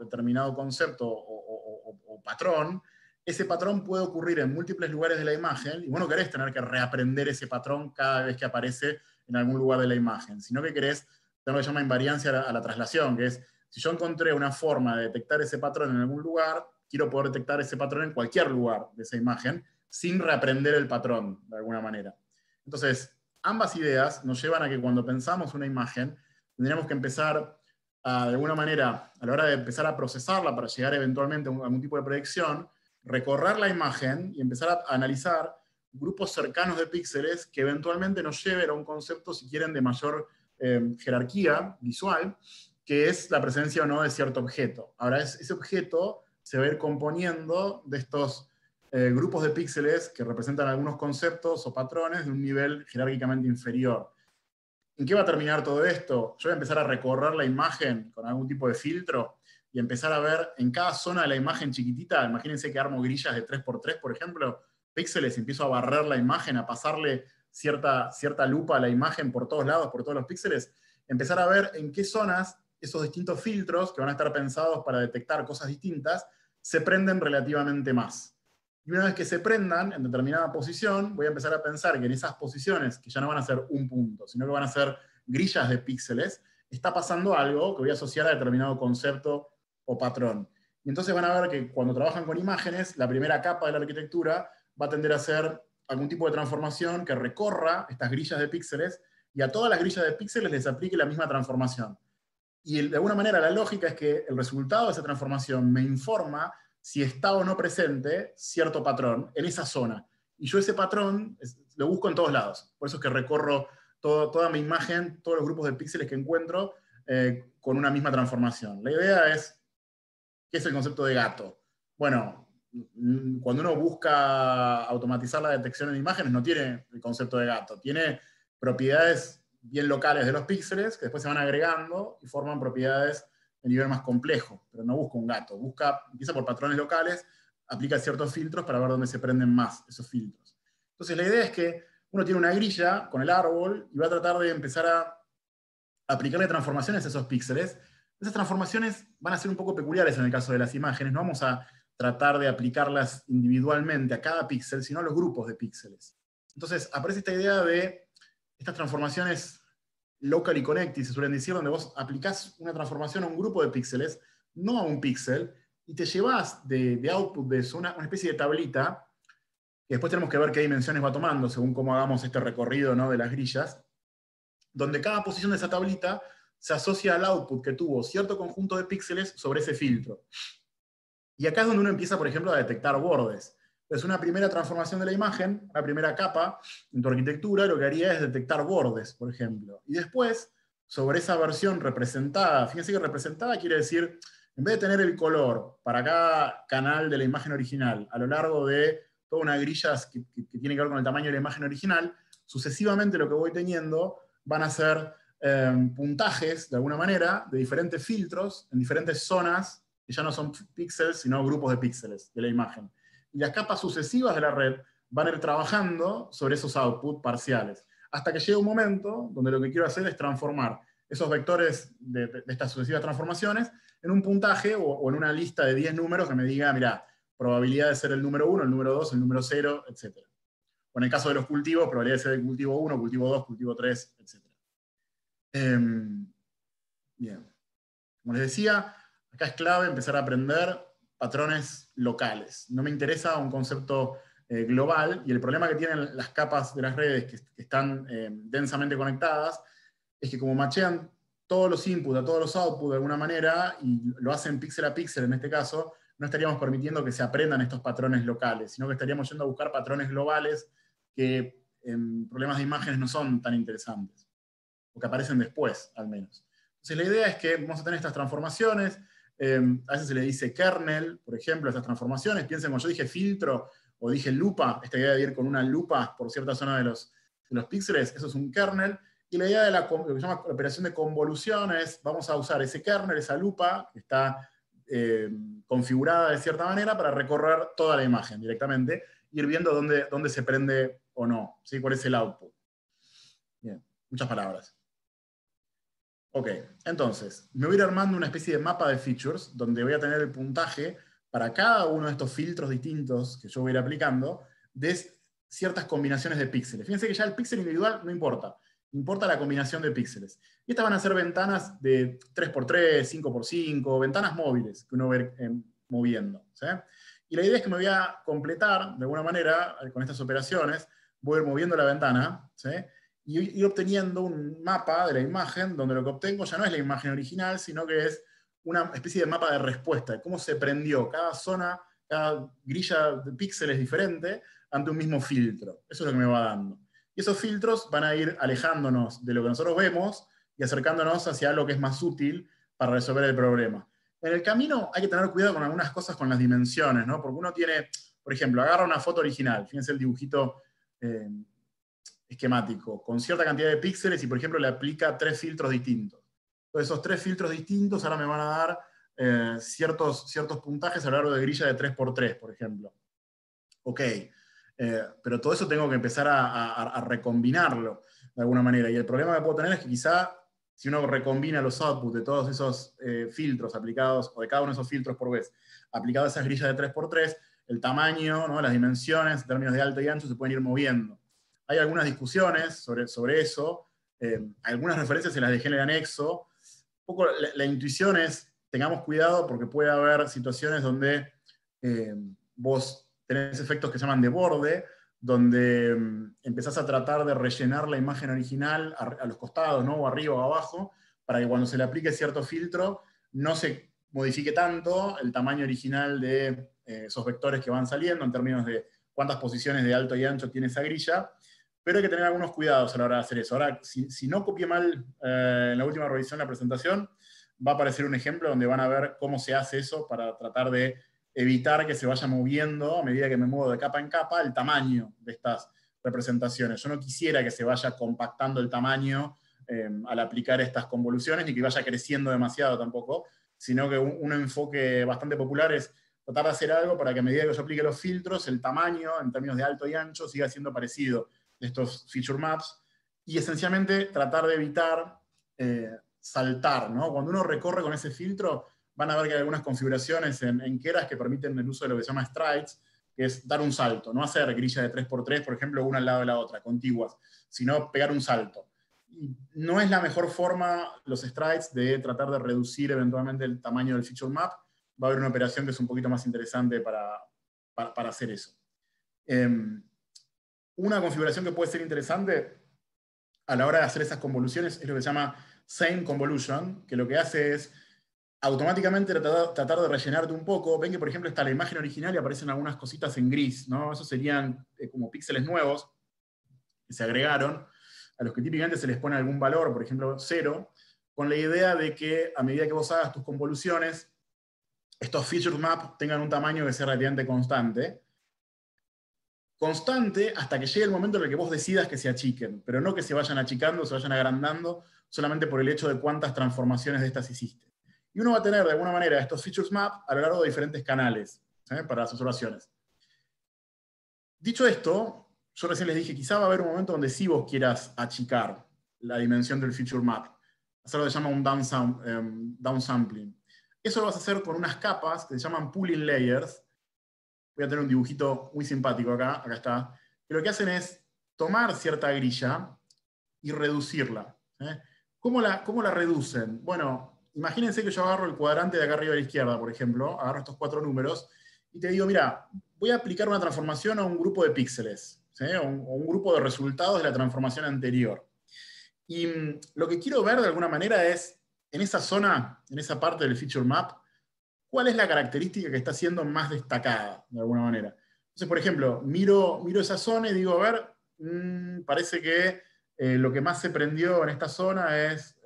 concepto o patrón, ese patrón puede ocurrir en múltiples lugares de la imagen, y vos no querés tener que reaprender ese patrón cada vez que aparece en algún lugar de la imagen, sino que querés tener lo que se llama invariancia a la traslación, que es, si yo encontré una forma de detectar ese patrón en algún lugar, quiero poder detectar ese patrón en cualquier lugar de esa imagen, sin reaprender el patrón, de alguna manera. Entonces, ambas ideas nos llevan a que cuando pensamos una imagen, tendríamos que empezar a, de alguna manera, a la hora de empezar a procesarla para llegar eventualmente a algún tipo de predicción, recorrer la imagen y empezar a analizar grupos cercanos de píxeles que eventualmente nos lleven a un concepto, si quieren, de mayor jerarquía visual, que es la presencia o no de cierto objeto. Ahora, ese objeto se va a ir componiendo de estos grupos de píxeles que representan algunos conceptos o patrones de un nivel jerárquicamente inferior. ¿En qué va a terminar todo esto? Yo voy a empezar a recorrer la imagen con algún tipo de filtro y empezar a ver en cada zona de la imagen chiquitita, imagínense que armo grillas de 3x3, por ejemplo, píxeles, y empiezo a barrer la imagen, a pasarle cierta lupa a la imagen por todos lados, por todos los píxeles, empezar a ver en qué zonas esos distintos filtros, que van a estar pensados para detectar cosas distintas, se prenden relativamente más. Y una vez que se prendan en determinada posición, voy a empezar a pensar que en esas posiciones, que ya no van a ser un punto, sino que van a ser grillas de píxeles, está pasando algo que voy a asociar a determinado concepto o patrón. Y entonces van a ver que cuando trabajan con imágenes, la primera capa de la arquitectura va a tender a ser algún tipo de transformación que recorra estas grillas de píxeles y a todas las grillas de píxeles les aplique la misma transformación. Y de alguna manera la lógica es que el resultado de esa transformación me informa si está o no presente cierto patrón en esa zona. Y yo ese patrón lo busco en todos lados. Por eso es que recorro toda mi imagen, todos los grupos de píxeles que encuentro con una misma transformación. La idea es, ¿qué es el concepto de gato? Bueno, cuando uno busca automatizar la detección en imágenes, no tiene el concepto de gato, tiene propiedades bien locales de los píxeles que después se van agregando y forman propiedades de nivel más complejo, pero no busca un gato, empieza por patrones locales, aplica ciertos filtros para ver dónde se prenden más esos filtros. Entonces la idea es que uno tiene una grilla con el árbol y va a tratar de empezar a aplicarle transformaciones a esos píxeles. Esas transformaciones van a ser un poco peculiares en el caso de las imágenes, no vamos a tratar de aplicarlas individualmente a cada píxel, sino a los grupos de píxeles. Entonces aparece esta idea de estas transformaciones locally connected, se suelen decir, donde vos aplicás una transformación a un grupo de píxeles, no a un píxel, y te llevas de output de eso una especie de tablita, que después tenemos que ver qué dimensiones va tomando según cómo hagamos este recorrido, ¿no?, de las grillas, donde cada posición de esa tablita se asocia al output que tuvo cierto conjunto de píxeles sobre ese filtro. Y acá es donde uno empieza, por ejemplo, a detectar bordes. Entonces, una primera transformación de la imagen, una primera capa en tu arquitectura, lo que haría es detectar bordes, por ejemplo. Y después, sobre esa versión representada, fíjense que representada quiere decir, en vez de tener el color para cada canal de la imagen original, a lo largo de toda una grilla que tiene que ver con el tamaño de la imagen original, sucesivamente lo que voy teniendo van a ser puntajes, de alguna manera, de diferentes filtros en diferentes zonas, que ya no son píxeles, sino grupos de píxeles de la imagen. Y las capas sucesivas de la red van a ir trabajando sobre esos outputs parciales, hasta que llega un momento donde lo que quiero hacer es transformar esos vectores de estas sucesivas transformaciones en un puntaje o en una lista de 10 números que me diga, mira, probabilidad de ser el número 1, el número 2, el número 0, etc. O en el caso de los cultivos, probabilidad de ser el cultivo 1, cultivo 2, cultivo 3, etc. Bien. Como les decía, acá es clave empezar a aprender patrones locales. No me interesa un concepto global, y el problema que tienen las capas de las redes que están densamente conectadas es que como machean todos los inputs a todos los outputs de alguna manera, y lo hacen píxel a píxel en este caso, no estaríamos permitiendo que se aprendan estos patrones locales, sino que estaríamos yendo a buscar patrones globales que en problemas de imágenes no son tan interesantes, o que aparecen después, al menos. Entonces la idea es que vamos a tener estas transformaciones, a veces se le dice kernel, por ejemplo, estas transformaciones. Piensen, como yo dije filtro, o dije lupa, esta idea de ir con una lupa por cierta zona de los píxeles, eso es un kernel. Y la idea de lo que se llama operación de convolución es, vamos a usar ese kernel, esa lupa, que está configurada de cierta manera para recorrer toda la imagen directamente, ir viendo dónde se prende o no, ¿sí? Cuál es el output. Bien, muchas palabras. Ok, entonces, me voy a ir armando una especie de mapa de features, donde voy a tener el puntaje para cada uno de estos filtros distintos que yo voy a ir aplicando, des ciertas combinaciones de píxeles. Fíjense que ya el píxel individual no importa, importa la combinación de píxeles. Y estas van a ser ventanas de 3x3, 5x5, ventanas móviles que uno va a ir moviendo, ¿sí? Y la idea es que me voy a completar, de alguna manera, con estas operaciones, voy a ir moviendo la ventana, ¿sí? Y ir obteniendo un mapa de la imagen, donde lo que obtengo ya no es la imagen original, sino que es una especie de mapa de respuesta, de cómo se prendió cada zona, cada grilla de píxeles diferente ante un mismo filtro. Eso es lo que me va dando. Y esos filtros van a ir alejándonos de lo que nosotros vemos y acercándonos hacia lo que es más útil para resolver el problema. En el camino hay que tener cuidado con algunas cosas con las dimensiones, ¿no? Porque uno tiene, por ejemplo, agarra una foto original, fíjense el dibujito esquemático, con cierta cantidad de píxeles y, por ejemplo, le aplica 3 filtros distintos. Entonces, esos 3 filtros distintos ahora me van a dar ciertos puntajes a lo largo de grilla de 3x3, por ejemplo. Ok, pero todo eso tengo que empezar a recombinarlo de alguna manera. Y el problema que puedo tener es que quizá, si uno recombina los outputs de todos esos filtros aplicados, o de cada uno de esos filtros por vez, aplicados a esas grillas de 3x3, el tamaño, ¿no? Las dimensiones, en términos de alto y ancho, se pueden ir moviendo. Hay algunas discusiones sobre eso, algunas referencias se las dejé en el anexo. Un poco la intuición es, tengamos cuidado porque puede haber situaciones donde vos tenés efectos que se llaman de borde, donde empezás a tratar de rellenar la imagen original a los costados, ¿no? O arriba o abajo, para que cuando se le aplique cierto filtro no se modifique tanto el tamaño original de esos vectores que van saliendo en términos de cuántas posiciones de alto y ancho tiene esa grilla, pero hay que tener algunos cuidados a la hora de hacer eso. Ahora, si no copié mal en la última revisión de la presentación, va a aparecer un ejemplo donde van a ver cómo se hace eso para tratar de evitar que se vaya moviendo, a medida que me muevo de capa en capa, el tamaño de estas representaciones. Yo no quisiera que se vaya compactando el tamaño al aplicar estas convoluciones, ni que vaya creciendo demasiado tampoco, sino que un enfoque bastante popular es tratar de hacer algo para que a medida que yo aplique los filtros, el tamaño, en términos de alto y ancho, siga siendo parecido de estos feature maps, y esencialmente tratar de evitar saltar, ¿no? Cuando uno recorre con ese filtro, van a ver que hay algunas configuraciones en Keras que permiten el uso de lo que se llama strides, que es dar un salto, no hacer grilla de 3x3, por ejemplo, una al lado de la otra, contiguas, sino pegar un salto. Y no es la mejor forma, los strides, de tratar de reducir eventualmente el tamaño del feature map. Va a haber una operación que es un poquito más interesante para hacer eso. Una configuración que puede ser interesante a la hora de hacer esas convoluciones es lo que se llama Same Convolution, que lo que hace es automáticamente tratar de rellenarte un poco. Ven que, por ejemplo, está la imagen original y aparecen algunas cositas en gris, ¿no? Esos serían como píxeles nuevos que se agregaron, a los que típicamente se les pone algún valor, por ejemplo 0, con la idea de que a medida que vos hagas tus convoluciones, estos feature maps tengan un tamaño que sea relativamente constante hasta que llegue el momento en el que vos decidas que se achiquen, pero no que se vayan achicando, se vayan agrandando, solamente por el hecho de cuántas transformaciones de estas hiciste. Y uno va a tener, de alguna manera, estos features map a lo largo de diferentes canales, ¿sí? Para las observaciones. Dicho esto, yo recién les dije, quizá va a haber un momento donde sí vos quieras achicar la dimensión del feature map. Eso lo que se llama un downsampling. Eso lo vas a hacer con unas capas que se llaman pooling layers. Voy a tener un dibujito muy simpático acá está, que lo que hacen es tomar cierta grilla y reducirla. ¿Cómo la reducen? Bueno, imagínense que yo agarro el cuadrante de acá arriba a la izquierda, por ejemplo, agarro estos 4 números, y te digo, mira, voy a aplicar una transformación a un grupo de píxeles, ¿sí? o un grupo de resultados de la transformación anterior. Y lo que quiero ver de alguna manera es, en esa zona, en esa parte del feature map, ¿cuál es la característica que está siendo más destacada, de alguna manera? Entonces, por ejemplo, miro esa zona y digo, a ver, parece que lo que más se prendió en esta zona es,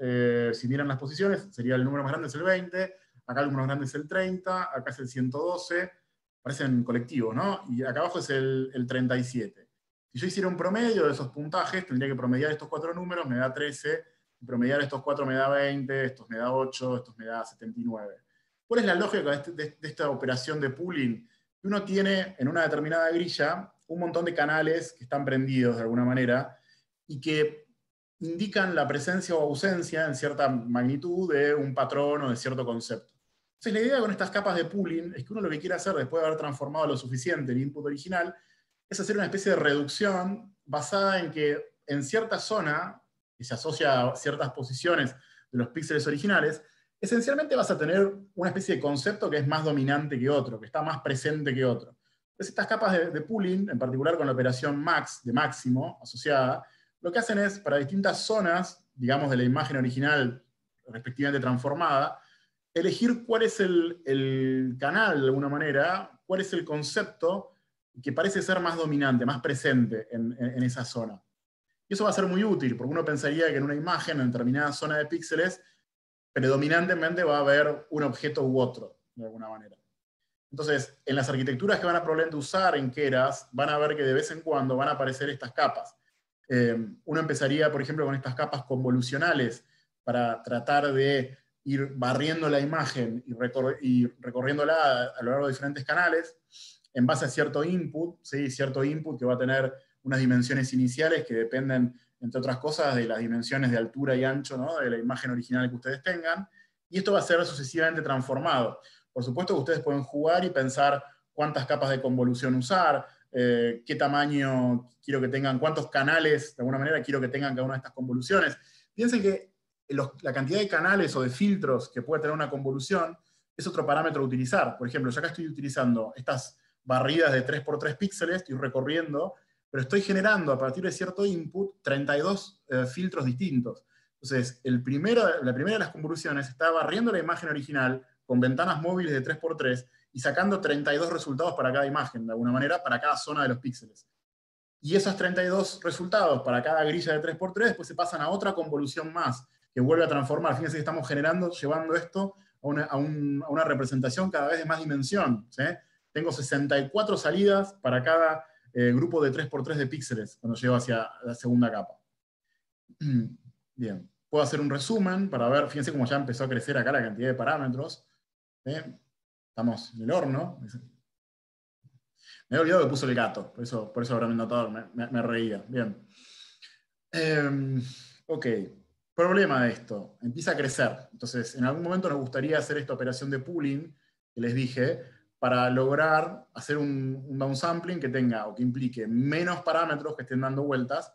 si miran las posiciones, sería el número más grande es el 20, acá el número más grande es el 30, acá es el 112, parecen colectivos, ¿no? Y acá abajo es el 37. Si yo hiciera un promedio de esos puntajes, tendría que promediar estos 4 números, me da 13, y promediar estos 4 me da 20, estos me da 8, estos me da 79. ¿Cuál es la lógica de esta operación de pooling? Uno tiene en una determinada grilla un montón de canales que están prendidos de alguna manera y que indican la presencia o ausencia en cierta magnitud de un patrón o de cierto concepto. Entonces la idea con estas capas de pooling es que uno lo que quiere hacer después de haber transformado lo suficiente el input original es hacer una especie de reducción basada en que en cierta zona, que se asocia a ciertas posiciones de los píxeles originales, esencialmente vas a tener una especie de concepto que es más dominante que otro, que está más presente que otro. Entonces estas capas de pooling, en particular con la operación max, de máximo, asociada, lo que hacen es, para distintas zonas, digamos, de la imagen original respectivamente transformada, elegir cuál es el canal, de alguna manera, cuál es el concepto que parece ser más dominante, más presente en esa zona. Y eso va a ser muy útil, porque uno pensaría que en una imagen, en determinada zona de píxeles, predominantemente va a haber un objeto u otro, de alguna manera. Entonces, en las arquitecturas que van a probablemente usar en Keras, van a ver que de vez en cuando van a aparecer estas capas. Uno empezaría, por ejemplo, con estas capas convolucionales para tratar de ir barriendo la imagen y recorriéndola a lo largo de diferentes canales en base a cierto input, ¿sí? Cierto input que va a tener unas dimensiones iniciales que dependen, entre otras cosas, de las dimensiones de altura y ancho, ¿no? De la imagen original que ustedes tengan, y esto va a ser sucesivamente transformado. Por supuesto que ustedes pueden jugar y pensar cuántas capas de convolución usar, qué tamaño quiero que tengan, cuántos canales, de alguna manera, quiero que tengan cada una de estas convoluciones. Piensen que la cantidad de canales o de filtros que puede tener una convolución es otro parámetro a utilizar. Por ejemplo, yo acá estoy utilizando estas barridas de 3x3 píxeles, estoy recorriendo, pero estoy generando a partir de cierto input 32 filtros distintos. Entonces, la primera de las convoluciones está barriendo la imagen original con ventanas móviles de 3x3 y sacando 32 resultados para cada imagen, de alguna manera, para cada zona de los píxeles. Y esos 32 resultados para cada grilla de 3x3 después se pasan a otra convolución más, que vuelve a transformar. Fíjense que estamos llevando esto a una representación cada vez de más dimensión, ¿sí? Tengo 64 salidas para cada grupo de 3x3 de píxeles cuando llego hacia la segunda capa. Bien, puedo hacer un resumen para ver, fíjense cómo ya empezó a crecer acá la cantidad de parámetros. Estamos en el horno. Me había olvidado que puso el gato, por eso habrá notado, me reía. Bien. Ok. Problema de esto, empieza a crecer. Entonces, en algún momento nos gustaría hacer esta operación de pooling, que les dije, para lograr hacer un downsampling que tenga, o que implique menos parámetros que estén dando vueltas.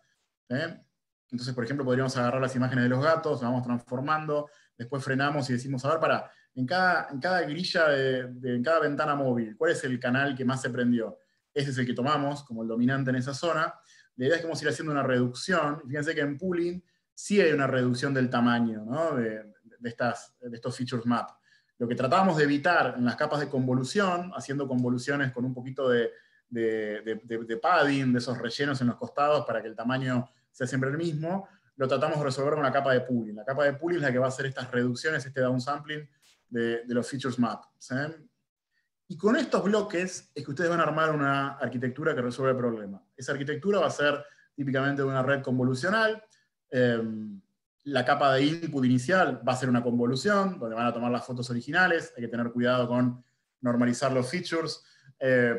Entonces, por ejemplo, podríamos agarrar las imágenes de los gatos, las vamos transformando, después frenamos y decimos, a ver, en cada grilla, en cada ventana móvil, ¿cuál es el canal que más se prendió? Ese es el que tomamos como el dominante en esa zona. La idea es que vamos a ir haciendo una reducción. Fíjense que en pooling sí hay una reducción del tamaño, ¿no? de estos features map. Lo que tratábamos de evitar en las capas de convolución, haciendo convoluciones con un poquito de padding, de esos rellenos en los costados para que el tamaño sea siempre el mismo, lo tratamos de resolver con la capa de pooling. La capa de pooling es la que va a hacer estas reducciones, este downsampling de los features map. ¿Sí? Y con estos bloques es que ustedes van a armar una arquitectura que resuelve el problema. Esa arquitectura va a ser típicamente de una red convolucional. La capa de input inicial va a ser una convolución, donde van a tomar las fotos originales. Hay que tener cuidado con normalizar los features.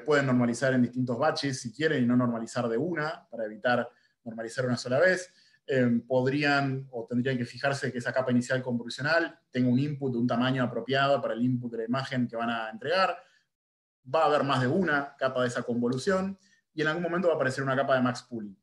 Pueden normalizar en distintos batches si quieren y no normalizar de una, para evitar normalizar una sola vez. Podrían o tendrían que fijarse que esa capa inicial convolucional tenga un input de un tamaño apropiado para el input de la imagen que van a entregar. Va a haber más de una capa de esa convolución y en algún momento va a aparecer una capa de max pooling.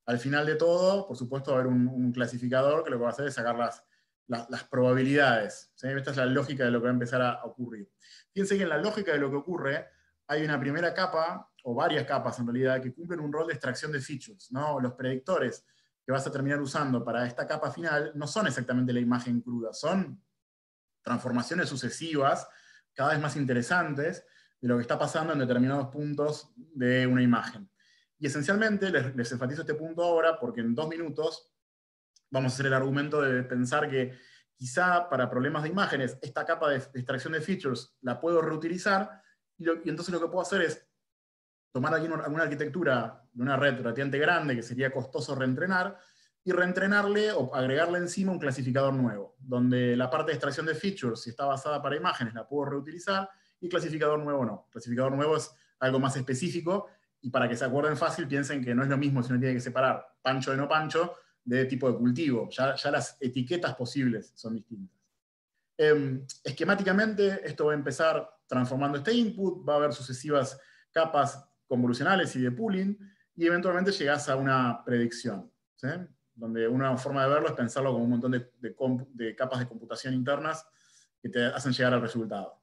Al final de todo, por supuesto, va a haber un clasificador que lo que va a hacer es sacar las probabilidades. ¿Sí? Esta es la lógica de lo que va a empezar a ocurrir. Fíjense que en la lógica de lo que ocurre hay una primera capa, o varias capas en realidad, que cumplen un rol de extracción de features, ¿no? Los predictores que vas a terminar usando para esta capa final no son exactamente la imagen cruda, son transformaciones sucesivas, cada vez más interesantes, de lo que está pasando en determinados puntos de una imagen. Y esencialmente, les enfatizo este punto ahora, porque en 2 minutos vamos a hacer el argumento de pensar que quizá para problemas de imágenes, esta capa de extracción de features la puedo reutilizar, y entonces lo que puedo hacer es tomar alguna arquitectura de una red relativamente grande, que sería costoso reentrenar, y reentrenarle o agregarle encima un clasificador nuevo, donde la parte de extracción de features, si está basada para imágenes, la puedo reutilizar, y clasificador nuevo no. Clasificador nuevo es algo más específico, y para que se acuerden fácil, piensen que no es lo mismo si uno tiene que separar pancho de no pancho de tipo de cultivo. Ya las etiquetas posibles son distintas. Esquemáticamente, esto va a empezar transformando este input, va a haber sucesivas capas convolucionales y de pooling, y eventualmente llegás a una predicción, ¿sí? Donde una forma de verlo es pensarlo como un montón de capas de computación internas que te hacen llegar al resultado.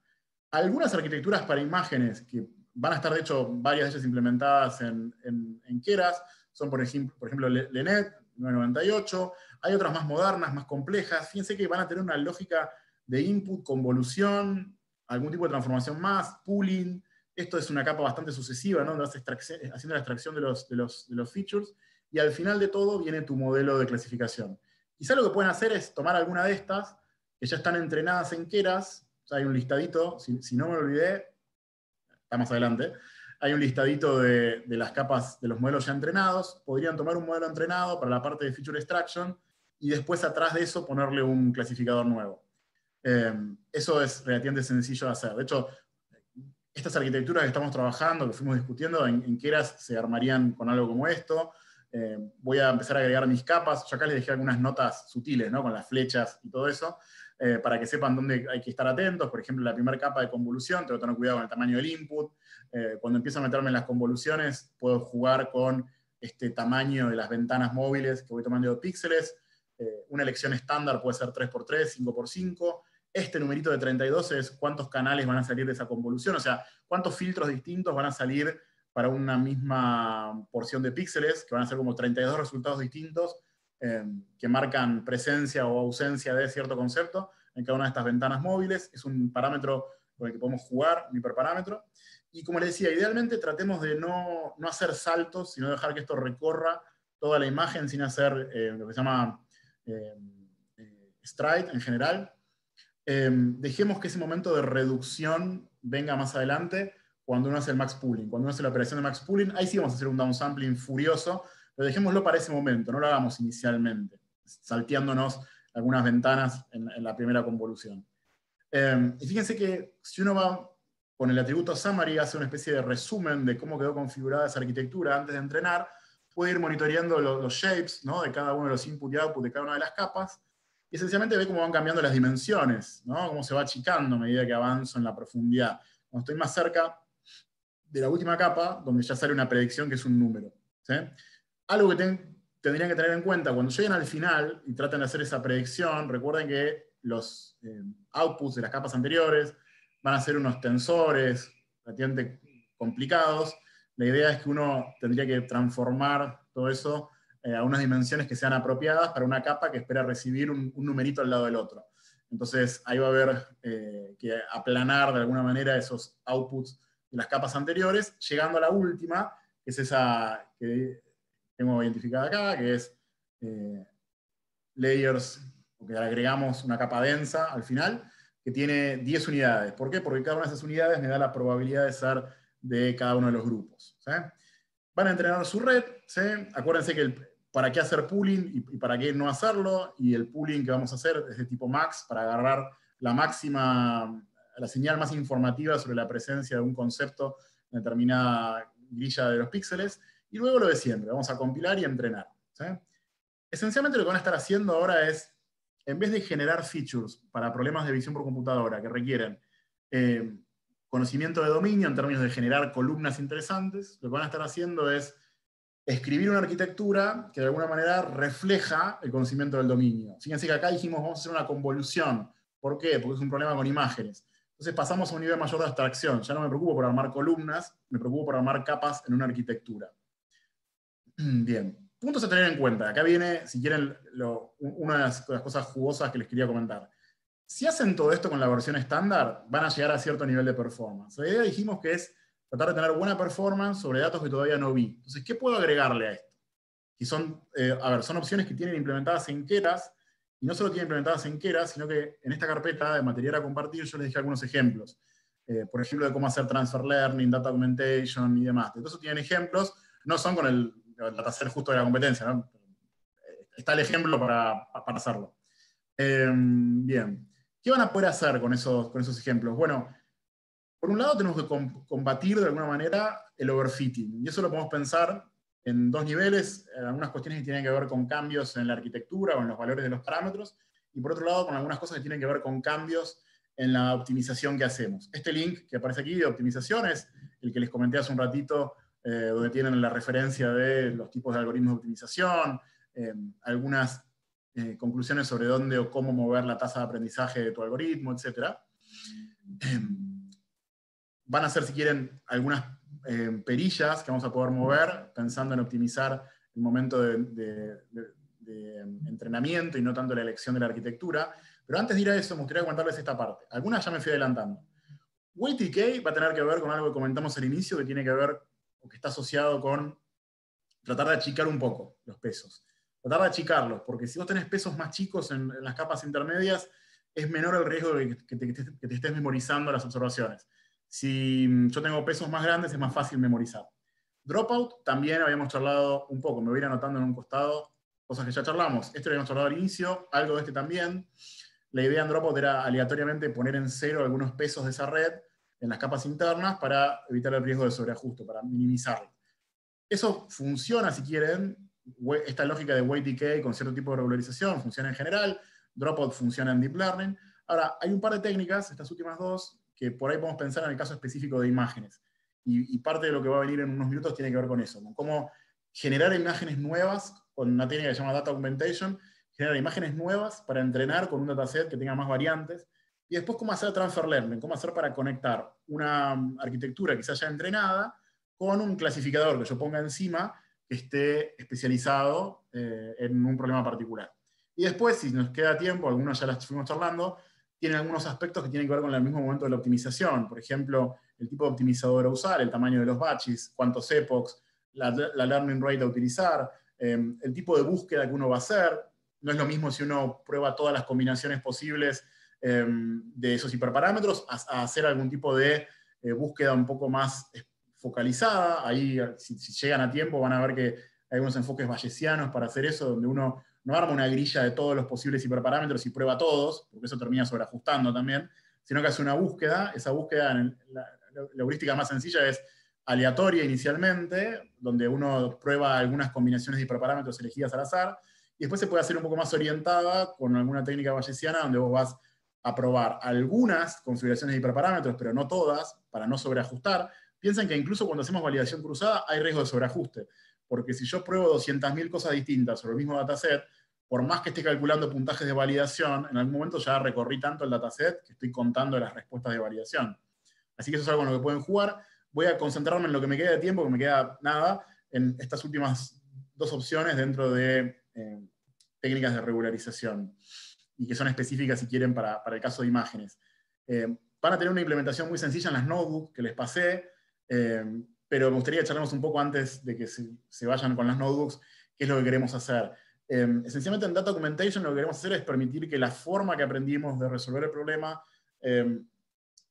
Algunas arquitecturas para imágenes, que van a estar, de hecho, varias de ellas implementadas en Keras, son, por ejemplo, LeNet 998, hay otras más modernas, más complejas. Fíjense que van a tener una lógica de input, convolución, algún tipo de transformación más, pooling. Esto es una capa bastante sucesiva, ¿no? Haciendo la extracción de los features, y al final de todo viene tu modelo de clasificación. Quizá lo que pueden hacer es tomar alguna de estas, que ya están entrenadas en Keras, o sea, hay un listadito, si no me olvidé, está más adelante, hay un listadito de las capas de los modelos ya entrenados. Podrían tomar un modelo entrenado para la parte de feature extraction, y después atrás de eso ponerle un clasificador nuevo. Eso es relativamente sencillo de hacer. De hecho, estas arquitecturas que estamos trabajando, que fuimos discutiendo, en Keras se armarían con algo como esto. Voy a empezar a agregar mis capas. Yo acá les dejé algunas notas sutiles, ¿no? Con las flechas y todo eso, para que sepan dónde hay que estar atentos. Por ejemplo, la primera capa de convolución, tengo que tener cuidado con el tamaño del input. Cuando empiezo a meterme en las convoluciones, puedo jugar con este tamaño de las ventanas móviles que voy tomando de píxeles. Una elección estándar puede ser 3x3, 5x5. Este numerito de 32 es cuántos canales van a salir de esa convolución, o sea, cuántos filtros distintos van a salir para una misma porción de píxeles, que van a ser como 32 resultados distintos, que marcan presencia o ausencia de cierto concepto en cada una de estas ventanas móviles. Es un parámetro con el que podemos jugar, un hiperparámetro. Y como les decía, idealmente tratemos de no hacer saltos, sino dejar que esto recorra toda la imagen sin hacer lo que se llama stride en general. Dejemos que ese momento de reducción venga más adelante, cuando uno hace el max pooling. Cuando uno hace la operación de max pooling, ahí sí vamos a hacer un downsampling furioso, pero dejémoslo para ese momento, no lo hagamos inicialmente, salteándonos algunas ventanas en la primera convolución. Y fíjense que si uno va con el atributo summary, hace una especie de resumen de cómo quedó configurada esa arquitectura antes de entrenar, puede ir monitoreando los shapes, ¿no? De cada uno de los input y output de cada una de las capas, y esencialmente ve cómo van cambiando las dimensiones, ¿no? Cómo se va achicando a medida que avanzo en la profundidad. Cuando estoy más cerca de la última capa, donde ya sale una predicción que es un número, ¿sí? Algo que tendrían que tener en cuenta cuando lleguen al final y traten de hacer esa predicción, recuerden que los outputs de las capas anteriores van a ser unos tensores relativamente complicados. La idea es que uno tendría que transformar todo eso a unas dimensiones que sean apropiadas para una capa que espera recibir un numerito al lado del otro. Entonces ahí va a haber que aplanar de alguna manera esos outputs de las capas anteriores, llegando a la última, que es esa que tengo identificada acá, que es layers, porque agregamos una capa densa al final, que tiene 10 unidades. ¿Por qué? Porque cada una de esas unidades me da la probabilidad de ser de cada uno de los grupos, ¿sí? Van a entrenar su red, ¿sí? Acuérdense que para qué hacer pooling y para qué no hacerlo, y el pooling que vamos a hacer es de tipo max, para agarrar la señal más informativa sobre la presencia de un concepto en determinada grilla de los píxeles, y luego lo de siempre, vamos a compilar y entrenar, ¿sí? Esencialmente lo que van a estar haciendo ahora es, en vez de generar features para problemas de visión por computadora que requieren conocimiento de dominio en términos de generar columnas interesantes, lo que van a estar haciendo es escribir una arquitectura que de alguna manera refleja el conocimiento del dominio. Fíjense que acá dijimos vamos a hacer una convolución. ¿Por qué? Porque es un problema con imágenes. Entonces pasamos a un nivel mayor de abstracción. Ya no me preocupo por armar columnas, me preocupo por armar capas en una arquitectura. Bien. Puntos a tener en cuenta. Acá viene, si quieren, una de las cosas jugosas que les quería comentar. Si hacen todo esto con la versión estándar, van a llegar a cierto nivel de performance. La idea dijimos que es tratar de tener buena performance sobre datos que todavía no vi. Entonces, ¿qué puedo agregarle a esto? Y son opciones que tienen implementadas en Keras, y no solo tienen implementadas en Keras, sino que en esta carpeta de material a compartir yo les dejé algunos ejemplos. Por ejemplo, de cómo hacer transfer learning, data augmentation y demás. Entonces tienen ejemplos, no son con el dataset justo de la competencia, ¿no? Está el ejemplo para hacerlo. Bien. ¿Qué van a poder hacer con esos ejemplos? Bueno, por un lado tenemos que combatir de alguna manera el overfitting, y eso lo podemos pensar en dos niveles, algunas cuestiones que tienen que ver con cambios en la arquitectura o en los valores de los parámetros, y por otro lado con algunas cosas que tienen que ver con cambios en la optimización que hacemos. Este link que aparece aquí de optimización es el que les comenté hace un ratito, donde tienen la referencia de los tipos de algoritmos de optimización, algunas conclusiones sobre dónde o cómo mover la tasa de aprendizaje de tu algoritmo, etc. Van a ser, si quieren, algunas perillas que vamos a poder mover, pensando en optimizar el momento de entrenamiento y no tanto la elección de la arquitectura. Pero antes de ir a eso, me gustaría comentarles esta parte. Algunas ya me fui adelantando. WeighTK va a tener que ver con algo que comentamos al inicio, que tiene que ver, o que está asociado con tratar de achicar un poco los pesos. Tratar de achicarlos, porque si vos tenés pesos más chicos en las capas intermedias, es menor el riesgo de que te estés memorizando las observaciones. Si yo tengo pesos más grandes, es más fácil memorizar. Dropout, también habíamos charlado un poco, me voy a ir anotando en un costado cosas que ya charlamos. Este lo habíamos charlado al inicio, algo de este también. La idea en Dropout era aleatoriamente poner en cero algunos pesos de esa red en las capas internas para evitar el riesgo de sobreajuste, para minimizarlo. Eso funciona, si quieren, esta lógica de weight decay con cierto tipo de regularización funciona en general, Dropout funciona en Deep Learning. Ahora, hay un par de técnicas, estas últimas dos, que por ahí podemos pensar en el caso específico de imágenes. Y parte de lo que va a venir en unos minutos tiene que ver con eso, con cómo generar imágenes nuevas con una técnica que se llama Data Augmentation, generar imágenes nuevas para entrenar con un dataset que tenga más variantes, y después cómo hacer transfer learning, cómo hacer para conectar una arquitectura quizás ya entrenada con un clasificador que yo ponga encima que esté especializado en un problema particular. Y después, si nos queda tiempo, algunos ya las fuimos charlando, tienen algunos aspectos que tienen que ver con el mismo momento de la optimización. Por ejemplo, el tipo de optimizador a usar, el tamaño de los batches, cuántos epochs, la learning rate a utilizar, el tipo de búsqueda que uno va a hacer. No es lo mismo si uno prueba todas las combinaciones posibles de esos hiperparámetros a hacer algún tipo de búsqueda un poco más focalizada. Ahí, si llegan a tiempo, van a ver que hay unos enfoques bayesianos para hacer eso, donde uno no arma una grilla de todos los posibles hiperparámetros y prueba todos, porque eso termina sobreajustando también, sino que hace una búsqueda. Esa búsqueda, la heurística más sencilla es aleatoria inicialmente, donde uno prueba algunas combinaciones de hiperparámetros elegidas al azar, y después se puede hacer un poco más orientada con alguna técnica bayesiana, donde vos vas a probar algunas configuraciones de hiperparámetros, pero no todas, para no sobreajustar. Piensen que incluso cuando hacemos validación cruzada hay riesgo de sobreajuste, porque si yo pruebo 200.000 cosas distintas sobre el mismo dataset, por más que esté calculando puntajes de validación, en algún momento ya recorrí tanto el dataset que estoy contando las respuestas de validación. Así que eso es algo con lo que pueden jugar. Voy a concentrarme en lo que me queda de tiempo, que me queda nada, en estas últimas dos opciones dentro de técnicas de regularización, y que son específicas, si quieren, para el caso de imágenes. Van a tener una implementación muy sencilla en las notebooks que les pasé, pero me gustaría charlarnos un poco antes de que se vayan con las notebooks, qué es lo que queremos hacer. Esencialmente en Data Augmentation lo que queremos hacer es permitir que la forma que aprendimos de resolver el problema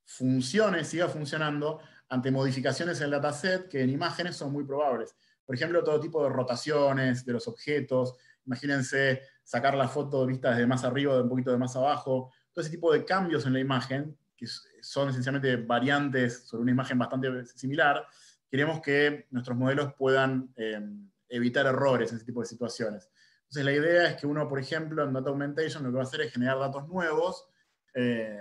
funcione, siga funcionando ante modificaciones en el dataset que en imágenes son muy probables. Por ejemplo, todo tipo de rotaciones de los objetos. Imagínense sacar la foto vista desde más arriba o de un poquito de más abajo. Todo ese tipo de cambios en la imagen, que son esencialmente variantes sobre una imagen bastante similar, queremos que nuestros modelos puedan evitar errores en ese tipo de situaciones. Entonces la idea es que uno, por ejemplo, en Data Augmentation lo que va a hacer es generar datos nuevos.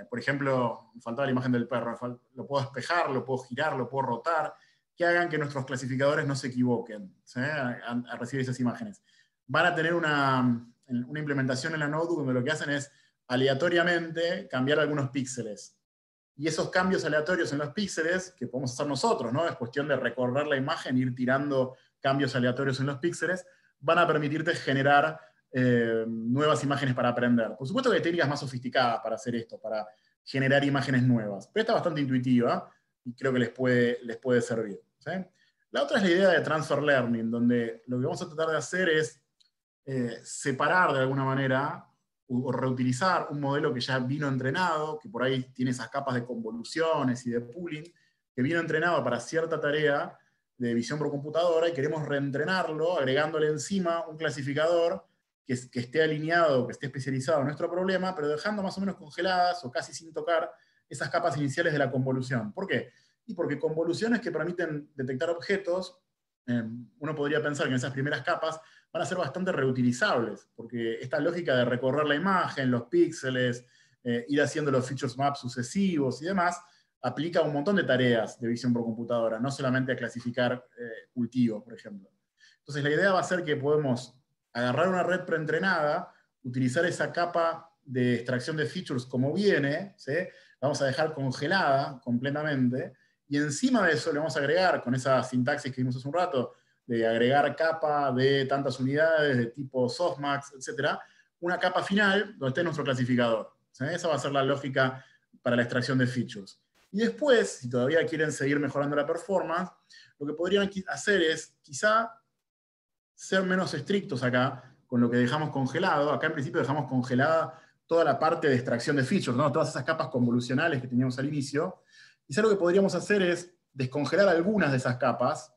Por ejemplo, me faltaba la imagen del perro, lo puedo despejar, lo puedo girar, lo puedo rotar, que hagan que nuestros clasificadores no se equivoquen, ¿sí? a recibir esas imágenes. Van a tener una implementación en la notebook donde lo que hacen es aleatoriamente cambiar algunos píxeles. Y esos cambios aleatorios en los píxeles, que podemos hacer nosotros, ¿no? Es cuestión de recorrer la imagen e ir tirando cambios aleatorios en los píxeles, van a permitirte generar nuevas imágenes para aprender. Por supuesto que hay técnicas más sofisticadas para hacer esto, para generar imágenes nuevas, pero esta es bastante intuitiva y creo que les puede servir, ¿sí? La otra es la idea de transfer learning, donde lo que vamos a tratar de hacer es separar de alguna manera o reutilizar un modelo que ya vino entrenado, que por ahí tiene esas capas de convoluciones y de pooling, que vino entrenado para cierta tarea de visión por computadora, y queremos reentrenarlo agregándole encima un clasificador que esté alineado, que esté especializado en nuestro problema, pero dejando más o menos congeladas o casi sin tocar esas capas iniciales de la convolución. ¿Por qué? Y porque convoluciones que permiten detectar objetos, uno podría pensar que en esas primeras capas van a ser bastante reutilizables, porque esta lógica de recorrer la imagen, los píxeles, ir haciendo los features maps sucesivos y demás, aplica a un montón de tareas de visión por computadora, no solamente a clasificar cultivos, por ejemplo. Entonces la idea va a ser que podemos agarrar una red preentrenada, utilizar esa capa de extracción de features como viene, ¿sí? La vamos a dejar congelada completamente, y encima de eso le vamos a agregar, con esa sintaxis que vimos hace un rato, de agregar capa de tantas unidades, de tipo softmax, etc., una capa final donde esté nuestro clasificador. ¿Sí? Esa va a ser la lógica para la extracción de features. Y después, si todavía quieren seguir mejorando la performance, lo que podrían hacer es quizá ser menos estrictos acá con lo que dejamos congelado. Acá en principio dejamos congelada toda la parte de extracción de features, ¿no? Todas esas capas convolucionales que teníamos al inicio. Quizá lo que podríamos hacer es descongelar algunas de esas capas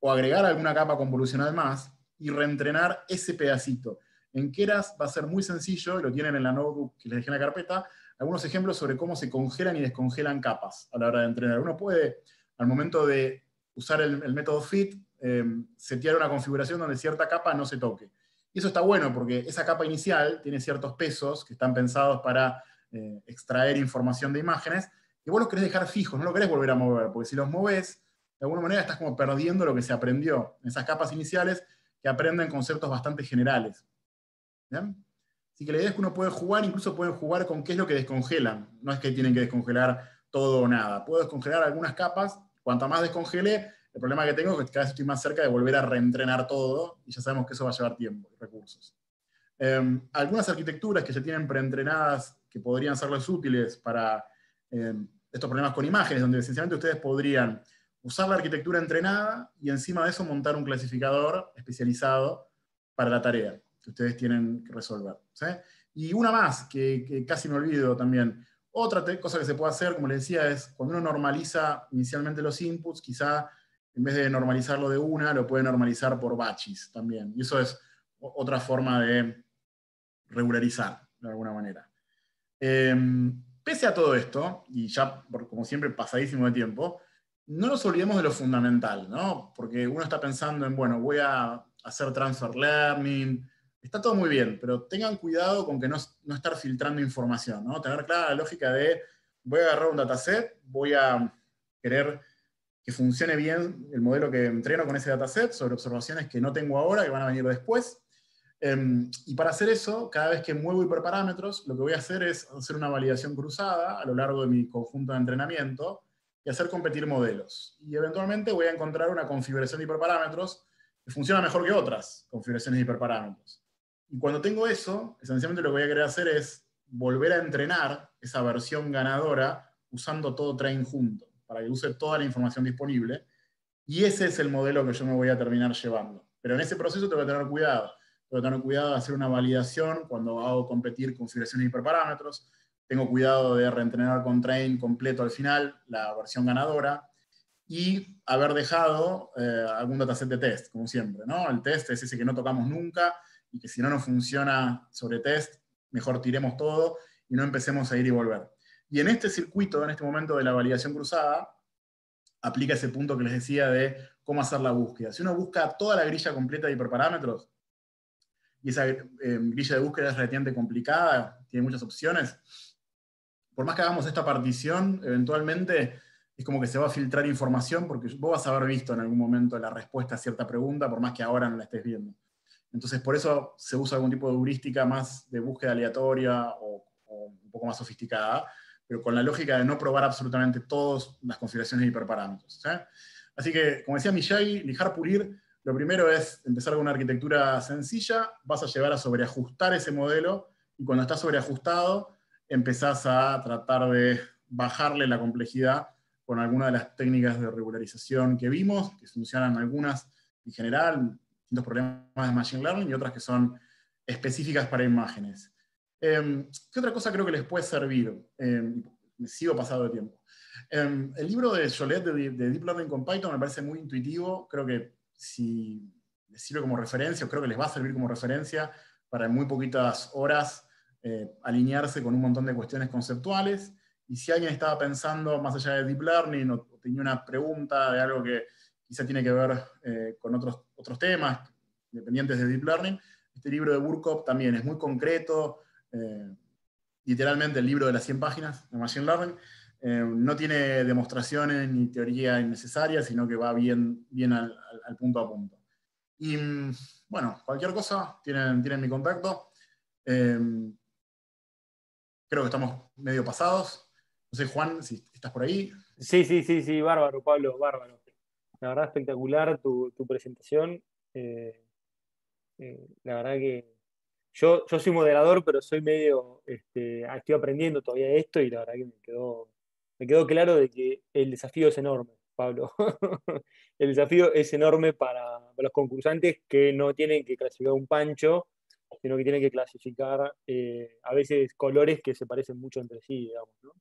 o agregar alguna capa convolucional más y reentrenar ese pedacito. En Keras va a ser muy sencillo, y lo tienen en la notebook que les dejé en la carpeta, algunos ejemplos sobre cómo se congelan y descongelan capas a la hora de entrenar. Uno puede, al momento de usar el método fit, setear una configuración donde cierta capa no se toque. Y eso está bueno porque esa capa inicial tiene ciertos pesos que están pensados para extraer información de imágenes, y vos los querés dejar fijos, no lo querés volver a mover, porque si los movés, de alguna manera estás como perdiendo lo que se aprendió en esas capas iniciales que aprenden conceptos bastante generales. ¿Bien? Así que la idea es que uno puede jugar, incluso pueden jugar con qué es lo que descongelan. No es que tienen que descongelar todo o nada. Puedo descongelar algunas capas, cuanto más descongele, el problema que tengo es que cada vez estoy más cerca de volver a reentrenar todo, y ya sabemos que eso va a llevar tiempo y recursos. Algunas arquitecturas que ya tienen preentrenadas que podrían serles útiles para estos problemas con imágenes, donde esencialmente ustedes podrían usar la arquitectura entrenada y encima de eso montar un clasificador especializado para la tarea que ustedes tienen que resolver. ¿Sí? Y una más, que casi me olvido también. Otra cosa que se puede hacer, como les decía, es cuando uno normaliza inicialmente los inputs, quizá en vez de normalizarlo de una, lo puede normalizar por batches también. Y eso es otra forma de regularizar, de alguna manera. Pese a todo esto, y ya como siempre pasadísimo de tiempo, no nos olvidemos de lo fundamental, ¿no? Porque uno está pensando en, bueno, voy a hacer transfer learning, está todo muy bien, pero tengan cuidado con que no estar filtrando información, ¿no? Tener clara la lógica de, voy a agarrar un dataset, voy a querer que funcione bien el modelo que entreno con ese dataset sobre observaciones que no tengo ahora, que van a venir después. Y para hacer eso, cada vez que muevo hiperparámetros, lo que voy a hacer es hacer una validación cruzada a lo largo de mi conjunto de entrenamiento y hacer competir modelos. Y eventualmente voy a encontrar una configuración de hiperparámetros que funciona mejor que otras configuraciones de hiperparámetros. Y cuando tengo eso, esencialmente lo que voy a querer hacer es volver a entrenar esa versión ganadora usando todo train junto, para que use toda la información disponible. Y ese es el modelo que yo me voy a terminar llevando. Pero en ese proceso tengo que tener cuidado. Tengo que tener cuidado de hacer una validación cuando hago competir configuraciones de hiperparámetros. Tengo cuidado de reentrenar con train completo al final, la versión ganadora. Y haber dejado algún dataset de test, como siempre, ¿no? El test es ese que no tocamos nunca, y que si no nos funciona sobre test, mejor tiremos todo y no empecemos a ir y volver. Y en este circuito, en este momento de la validación cruzada, aplica ese punto que les decía de cómo hacer la búsqueda. Si uno busca toda la grilla completa de hiperparámetros, y esa grilla de búsqueda es relativamente complicada, tiene muchas opciones, por más que hagamos esta partición, eventualmente es como que se va a filtrar información, porque vos vas a haber visto en algún momento la respuesta a cierta pregunta, por más que ahora no la estés viendo. Entonces, por eso se usa algún tipo de heurística más de búsqueda aleatoria o un poco más sofisticada, pero con la lógica de no probar absolutamente todas las configuraciones de hiperparámetros. ¿Sí? Así que, como decía Miyagi, lijar, pulir, lo primero es empezar con una arquitectura sencilla, vas a llevar a sobreajustar ese modelo, y cuando está sobreajustado, empezás a tratar de bajarle la complejidad con alguna de las técnicas de regularización que vimos, que funcionan algunas en general, distintos problemas de Machine Learning, y otras que son específicas para imágenes. ¿Qué otra cosa creo que les puede servir? Me sigo pasado de tiempo. El libro de Jolette de Deep Learning con Python me parece muy intuitivo. Creo que si les sirve como referencia, o creo que les va a servir como referencia para en muy poquitas horas alinearse con un montón de cuestiones conceptuales. Y si alguien estaba pensando más allá de Deep Learning o tenía una pregunta de algo que quizá tiene que ver con otros temas, dependientes de Deep Learning. Este libro de Burkop también es muy concreto, literalmente el libro de las 100 páginas de Machine Learning. No tiene demostraciones ni teoría innecesaria, sino que va bien al punto a punto. Y bueno, cualquier cosa, tienen mi contacto. Creo que estamos medio pasados. No sé, Juan, si estás por ahí. Sí, bárbaro, Pablo, bárbaro. La verdad, espectacular tu presentación. La verdad que yo soy moderador, pero soy medio, estoy aprendiendo todavía esto y la verdad que me quedó claro de que el desafío es enorme, Pablo. El desafío es enorme para los concursantes que no tienen que clasificar un pancho, sino que tienen que clasificar a veces colores que se parecen mucho entre sí, digamos, ¿no?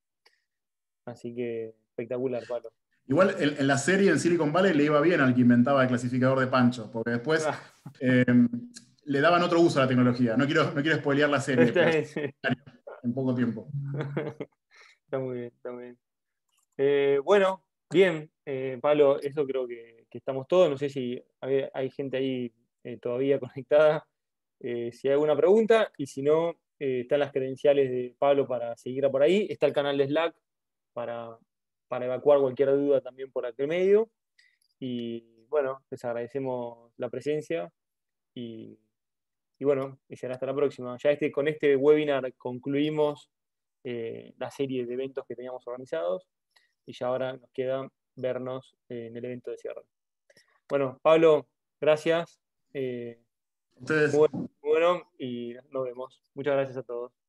Así que espectacular, Pablo. Igual en la serie en Silicon Valley le iba bien al que inventaba el clasificador de pancho, porque después eh, le daban otro uso a la tecnología. No quiero spoilear la serie, Está pero bien, sí. en poco tiempo. Está muy bien, está muy bien. Bueno, bien, Pablo, eso creo que estamos todos. No sé si hay gente ahí todavía conectada. Si hay alguna pregunta, y si no, están las credenciales de Pablo para seguir por ahí. Está el canal de Slack para, para evacuar cualquier duda también por aquel medio. Y bueno, les agradecemos la presencia y, y bueno, y será hasta la próxima. Ya con este webinar concluimos la serie de eventos que teníamos organizados y ya ahora nos queda vernos en el evento de cierre. Bueno, Pablo, gracias. Ustedes. Muy bueno y nos vemos. Muchas gracias a todos.